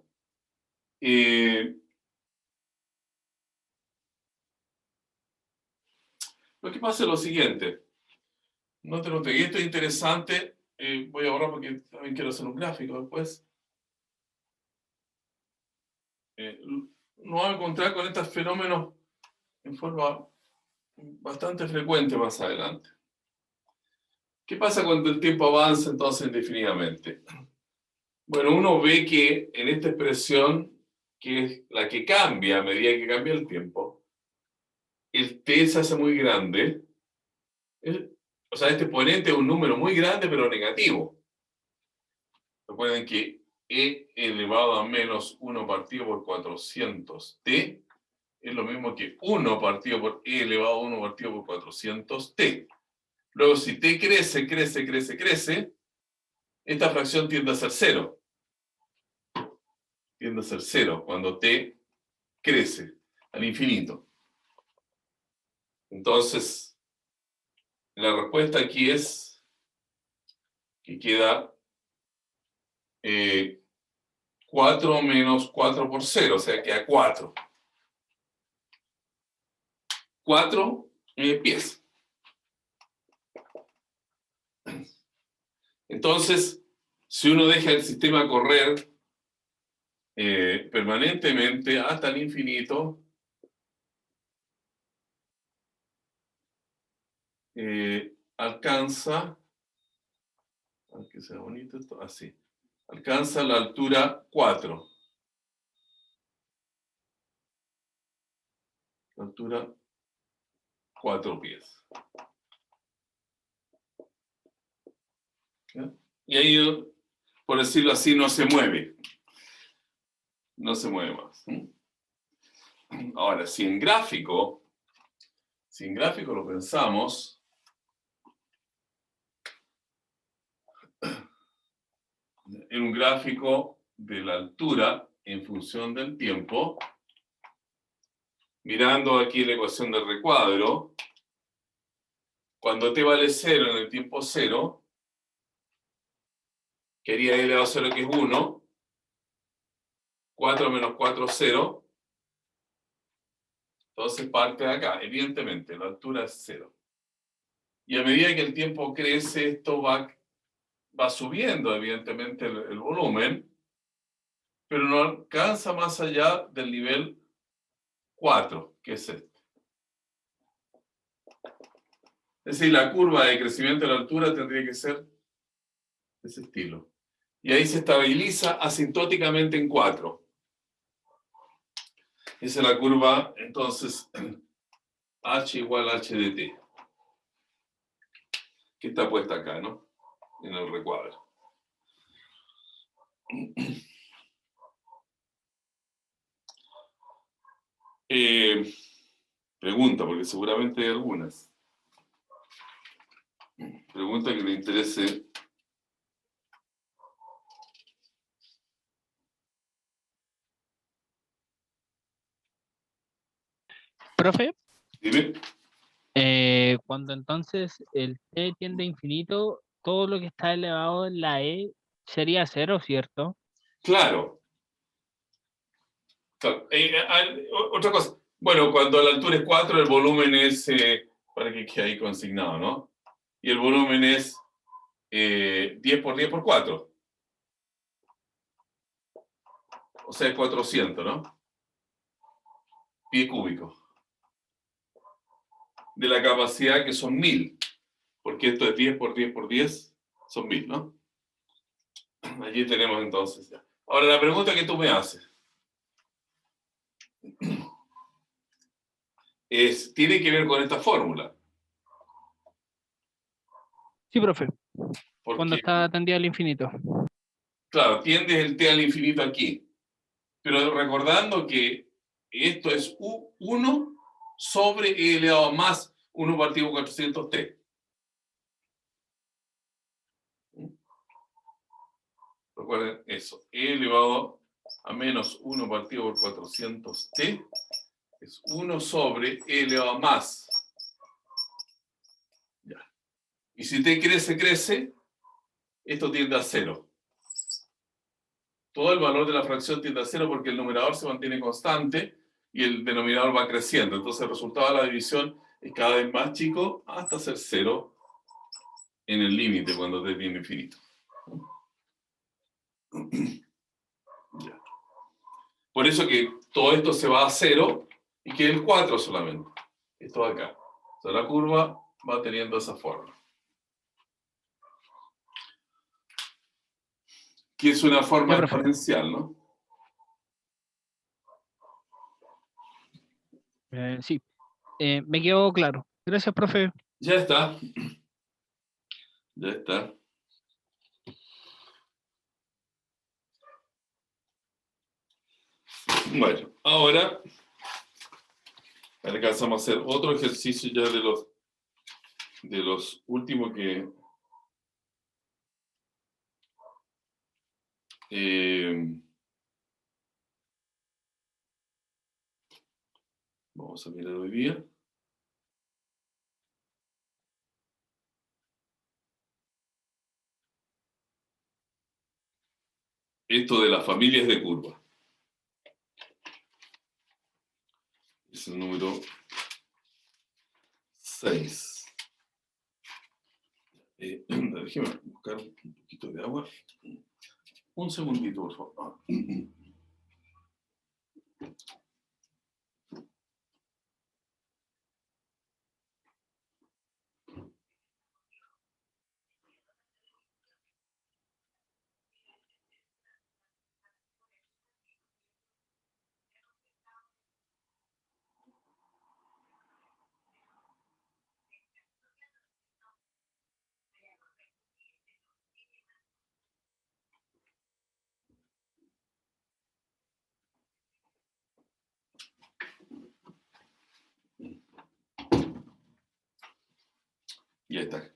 Lo que pasa es lo siguiente. Noten, y esto es interesante. Voy a borrar porque también quiero hacer un gráfico después. Nos vamos a encontrar con estos fenómenos en forma bastante frecuente más adelante. ¿Qué pasa cuando el tiempo avanza entonces indefinidamente? Bueno, uno ve que en esta expresión, que es la que cambia a medida que cambia el tiempo, el t se hace muy grande. O sea, este exponente es un número muy grande pero negativo. Recuerden que e elevado a menos 1 partido por 400t es lo mismo que 1 partido por e elevado a 1 partido por 400t. Luego, si t crece, esta fracción tiende a ser 0. Tiende a ser 0 cuando t crece al infinito. Entonces, la respuesta aquí es que queda 4 menos 4 por 0, o sea, queda 4. 4 pies. Entonces, si uno deja el sistema correr permanentemente hasta el infinito, alcanza, aunque sea bonito esto, así, alcanza la altura 4. La altura 4 pies. ¿Ya? Y ahí, por decirlo así, no se mueve. No se mueve más. Ahora, si en gráfico lo pensamos, en un gráfico de la altura en función del tiempo, mirando aquí la ecuación del recuadro, cuando t vale 0 en el tiempo 0, que haría e elevado a 0 que es 1, 4 menos 4, 0, entonces parte de acá, evidentemente, la altura es 0. Y a medida que el tiempo crece, esto va subiendo, evidentemente, el volumen, pero no alcanza más allá del nivel 4, que es este. Es decir, la curva de crecimiento de la altura tendría que ser de ese estilo. Y ahí se estabiliza asintóticamente en 4. Esa es la curva, entonces, h igual a h de t, que está puesta acá, ¿no? En el recuadro. Pregunta, porque seguramente hay algunas. Pregunta que le interese. Profe, Dime. cuando entonces el t tiende a infinito, todo lo que está elevado en la e sería cero, ¿cierto? Claro. Claro. Otra cosa. Bueno, cuando la altura es 4, el volumen es, para que quede ahí consignado, ¿no? Y el volumen es 10 por 10 por 4. O sea, 400, ¿no? Pie cúbico. De la capacidad que son 1000. Porque esto es 10 por 10 por 10, son 1000, ¿no? Allí tenemos entonces ya. Ahora, la pregunta que tú me haces tiene que ver con esta fórmula. Sí, profe, cuando Porque, está tendida al infinito. claro, tiendes el t al infinito aquí. Pero recordando que esto es U1 sobre e elevado a más 1 partido 400t. Recuerden eso. E elevado a menos 1 partido por 400t es 1 sobre e elevado a más. Ya. Y si t crece, crece, esto tiende a 0. Todo el valor de la fracción tiende a 0 porque el numerador se mantiene constante y el denominador va creciendo. Entonces el resultado de la división es cada vez más chico hasta ser 0 en el límite cuando t tiende a infinito. Ya. Por eso que todo esto se va a 0 y queda el 4 solamente. Esto de acá. O sea, la curva va teniendo esa forma. Que es una forma Ya, profe. exponencial, ¿no? Sí, me quedó claro. Gracias, profe. Ya está. Ya está. Bueno, ahora alcanzamos a hacer otro ejercicio ya de los últimos que vamos a mirar hoy día. Esto de las familias de curvas. Es el número 6. Déjeme buscar un poquito de agua. Un segundito, por favor. Ya está.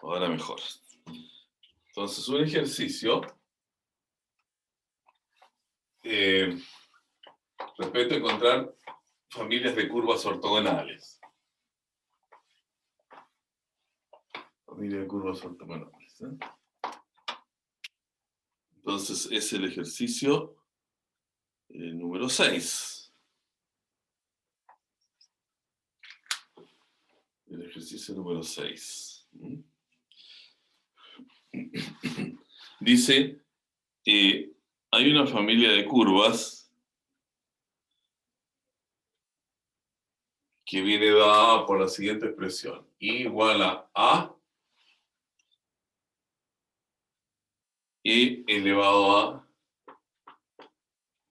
Ahora mejor. Entonces, un ejercicio respecto a encontrar familias de curvas ortogonales. Familia de curvas ortogonales. Entonces, es el ejercicio número 6. El ejercicio número 6. Dice, hay una familia de curvas que viene dada por la siguiente expresión. I igual a e elevado a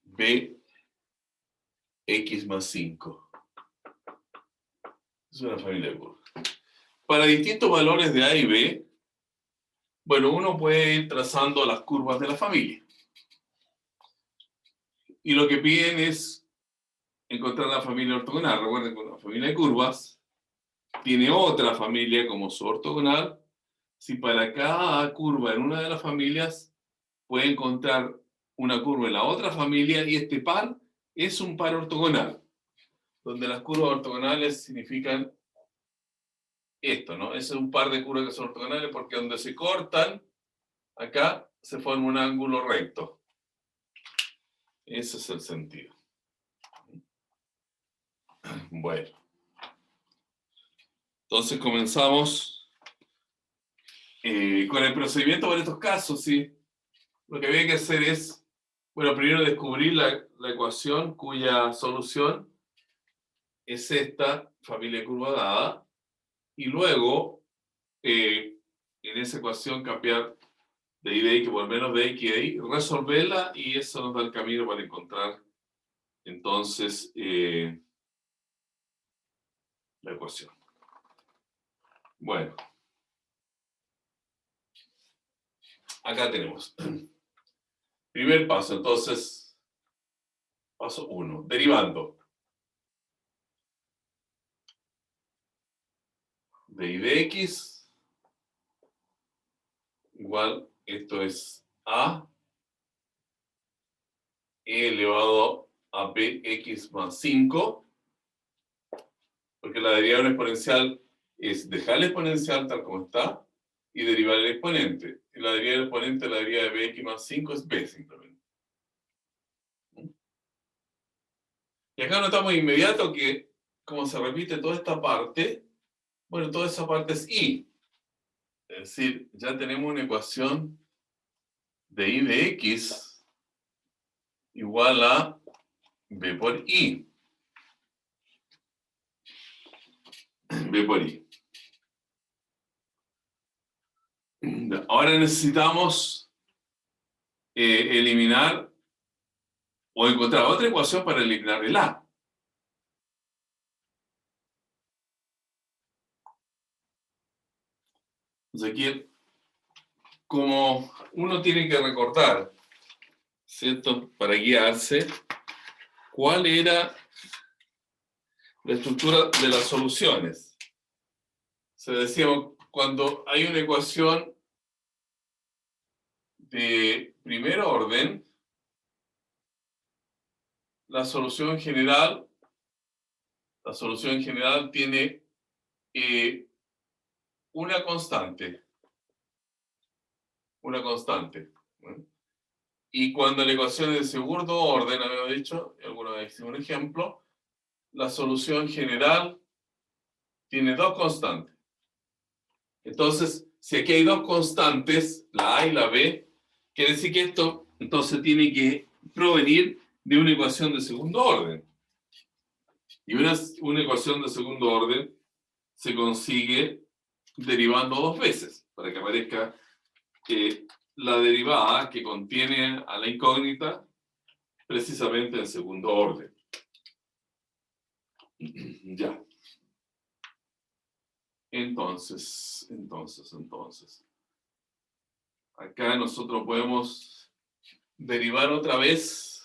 b x más 5. Es una familia de curvas. Para distintos valores de a y b, bueno, uno puede ir trazando las curvas de la familia. Y lo que piden es encontrar la familia ortogonal. Recuerden que una familia de curvas tiene otra familia como su ortogonal si para cada curva en una de las familias puede encontrar una curva en la otra familia y este par es un par ortogonal, donde las curvas ortogonales significan esto, ¿no? Ese es un par de curvas que son ortogonales porque donde se cortan, acá se forma un ángulo recto. Ese es el sentido. Bueno. Entonces comenzamos con el procedimiento para estos casos, ¿sí? Lo que había que hacer es, bueno, primero descubrir la ecuación cuya solución es esta familia curva dada, y luego en esa ecuación cambiar de I de X por menos de X de Y, resolverla, y eso nos da el camino para encontrar entonces la ecuación. Bueno, acá tenemos. Primer paso, entonces, paso 1, derivando. De I de X igual, esto es A E elevado a bx más 5, porque la derivada de una exponencial es dejar la exponencial tal como está y derivar el exponente. Y la derivada del exponente, la derivada de bx más 5 es b simplemente. Y acá notamos de inmediato que, como se repite toda esta parte, bueno, toda esa parte es y. Es decir, ya tenemos una ecuación de I de X igual a B por I. B por I. Ahora necesitamos eliminar o encontrar otra ecuación para eliminar el A. Entonces aquí, como uno tiene que recordar, ¿cierto? Para guiarse, ¿cuál era la estructura de las soluciones? Se decía, cuando hay una ecuación de primer orden, la solución general tiene una constante. ¿No? Y cuando la ecuación es de segundo orden, había dicho, alguna vez hice un ejemplo, la solución general tiene dos constantes. Entonces, si aquí hay dos constantes, la A y la B, quiere decir que esto entonces tiene que provenir de una ecuación de segundo orden. Y una ecuación de segundo orden se consigue derivando dos veces, para que aparezca la derivada que contiene a la incógnita precisamente en segundo orden. Ya. Entonces. Acá nosotros podemos derivar otra vez.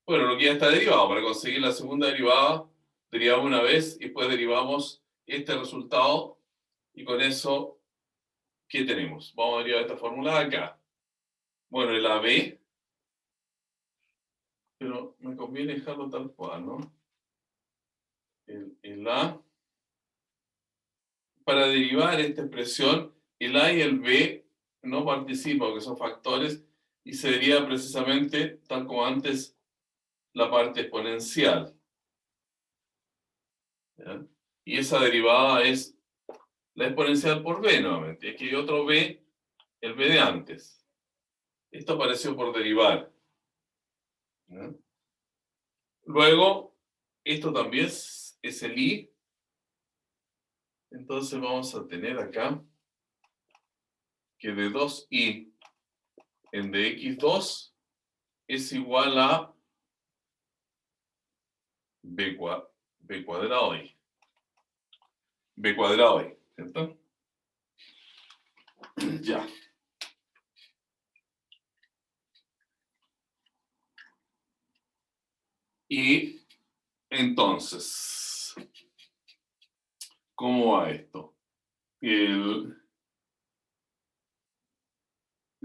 Bueno, lo que ya está derivado. Para conseguir la segunda derivada, derivamos una vez y después derivamos este resultado. Y con eso, ¿qué tenemos? Vamos a derivar esta fórmula acá. Bueno, el AB. Pero me conviene dejarlo tal cual, ¿no? El A. Para derivar esta expresión, el A y el B no participan porque son factores y se deriva precisamente, tal como antes, la parte exponencial. ¿Ya? Y esa derivada es la exponencial por B nuevamente. Y aquí hay otro B, el B de antes. Esto apareció por derivar. ¿Ya? Luego, esto también es el I. Entonces vamos a tener acá que de 2i en dx2 es igual a b cuadrado i. B cuadrado i, ¿cierto? Ya. Y entonces, ¿cómo va esto?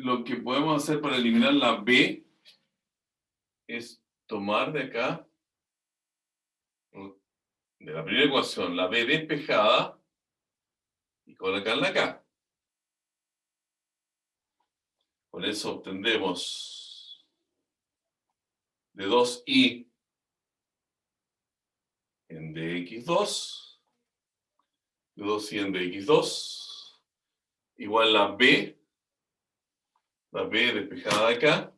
lo que podemos hacer para eliminar la B es tomar de acá, de la primera ecuación, la B despejada y colocarla acá. Con eso obtendremos de 2i en dx2, de 2i en dx2, igual la B despejada de acá,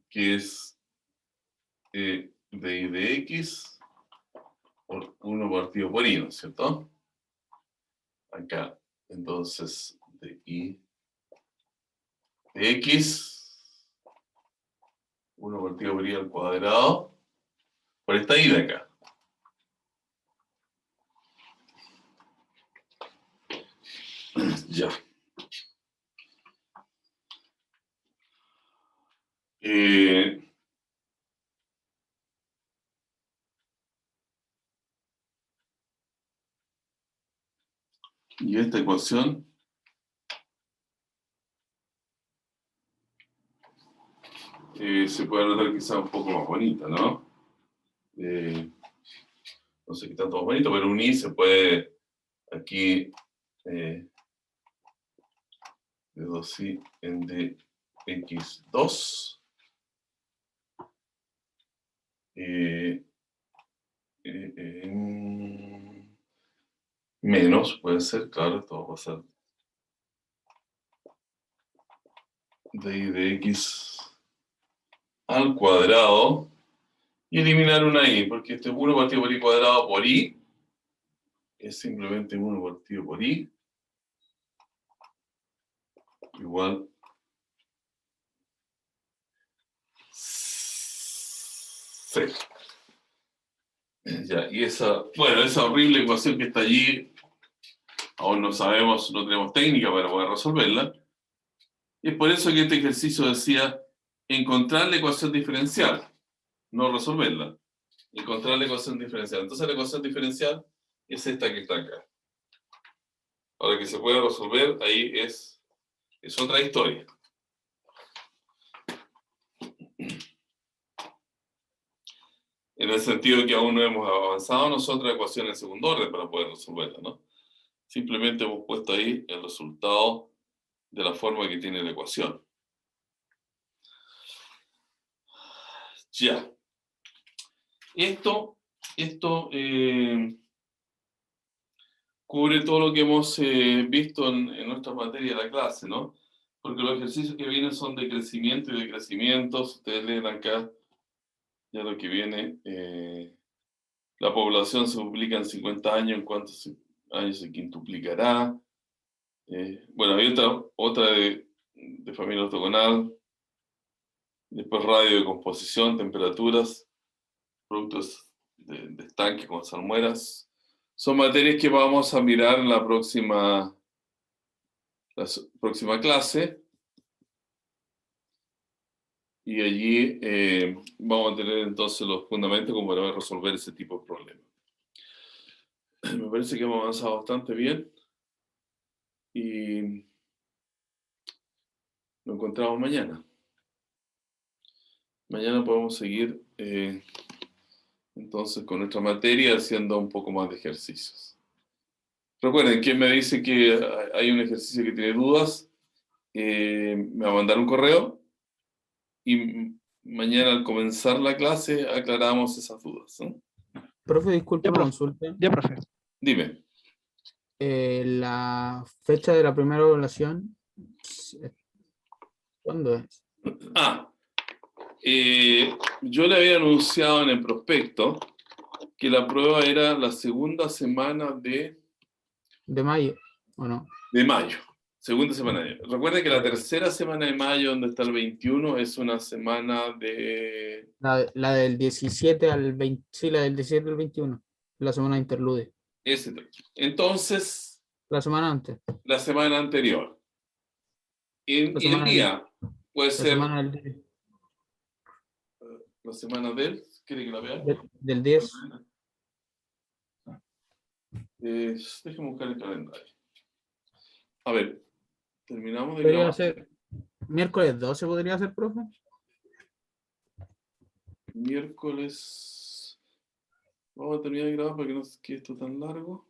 que es de I de X por 1 partido por I, ¿no es cierto? Acá, entonces, de I de X, 1 partido por I al cuadrado, por esta I de acá. Ya. Y esta ecuación se puede anotar quizá un poco más bonita, ¿no? No sé qué tanto más bonito, pero un I se puede aquí de 2i en dx2 menos, puede ser, claro, esto va a ser de I de X al cuadrado y eliminar una I, porque este 1 partido por I cuadrado por I es simplemente 1 partido por I igual 0. Ya, y esa horrible ecuación que está allí, aún no sabemos, no tenemos técnica para poder resolverla. Y es por eso que este ejercicio decía encontrar la ecuación diferencial, no resolverla. Encontrar la ecuación diferencial. Entonces la ecuación diferencial es esta que está acá. Ahora que se puede resolver, ahí es otra historia. En el sentido de que aún no hemos avanzado nosotros a ecuaciones de segundo orden para poder resolverla, ¿no? Simplemente hemos puesto ahí el resultado de la forma que tiene la ecuación. Ya. Esto cubre todo lo que hemos visto en nuestra materia de la clase, ¿no? Porque los ejercicios que vienen son de crecimiento y decrecimientos. Ustedes leen acá ya lo que viene. La población se duplica en 50 años, ¿en cuántos años se quintuplicará? Bueno, hay otra de familia ortogonal. Después radio de composición, temperaturas, productos de estanque con salmueras. Son materias que vamos a mirar en la próxima clase. Y allí vamos a tener entonces los fundamentos como para resolver ese tipo de problemas. Me parece que hemos avanzado bastante bien. Y nos encontramos mañana. Mañana podemos seguir entonces con nuestra materia haciendo un poco más de ejercicios. Recuerden, quien me dice que hay un ejercicio que tiene dudas, me va a mandar un correo y mañana al comenzar la clase aclaramos esas dudas, ¿no? Profe, disculpe una consulta. Ya, profe. Dime. La fecha de la primera evaluación, ¿cuándo es? Yo le había anunciado en el prospecto que la prueba era la segunda semana de mayo, ¿o no? de mayo. Segunda semana de mayo. Recuerda que la tercera semana de mayo, donde está el 21, es una semana de... La del 17 al 20, sí, la del 17 al 21, la semana de interlude. Entonces, La semana antes. la semana anterior. Y el día puede ser... La semana del... ¿Quiere que la vea? Del 10. Déjeme buscar el calendario. A ver, Terminamos de Podría grabar. ser miércoles 12, podría ser, profe. Miércoles. Vamos a terminar de grabar para que no quede esto tan largo.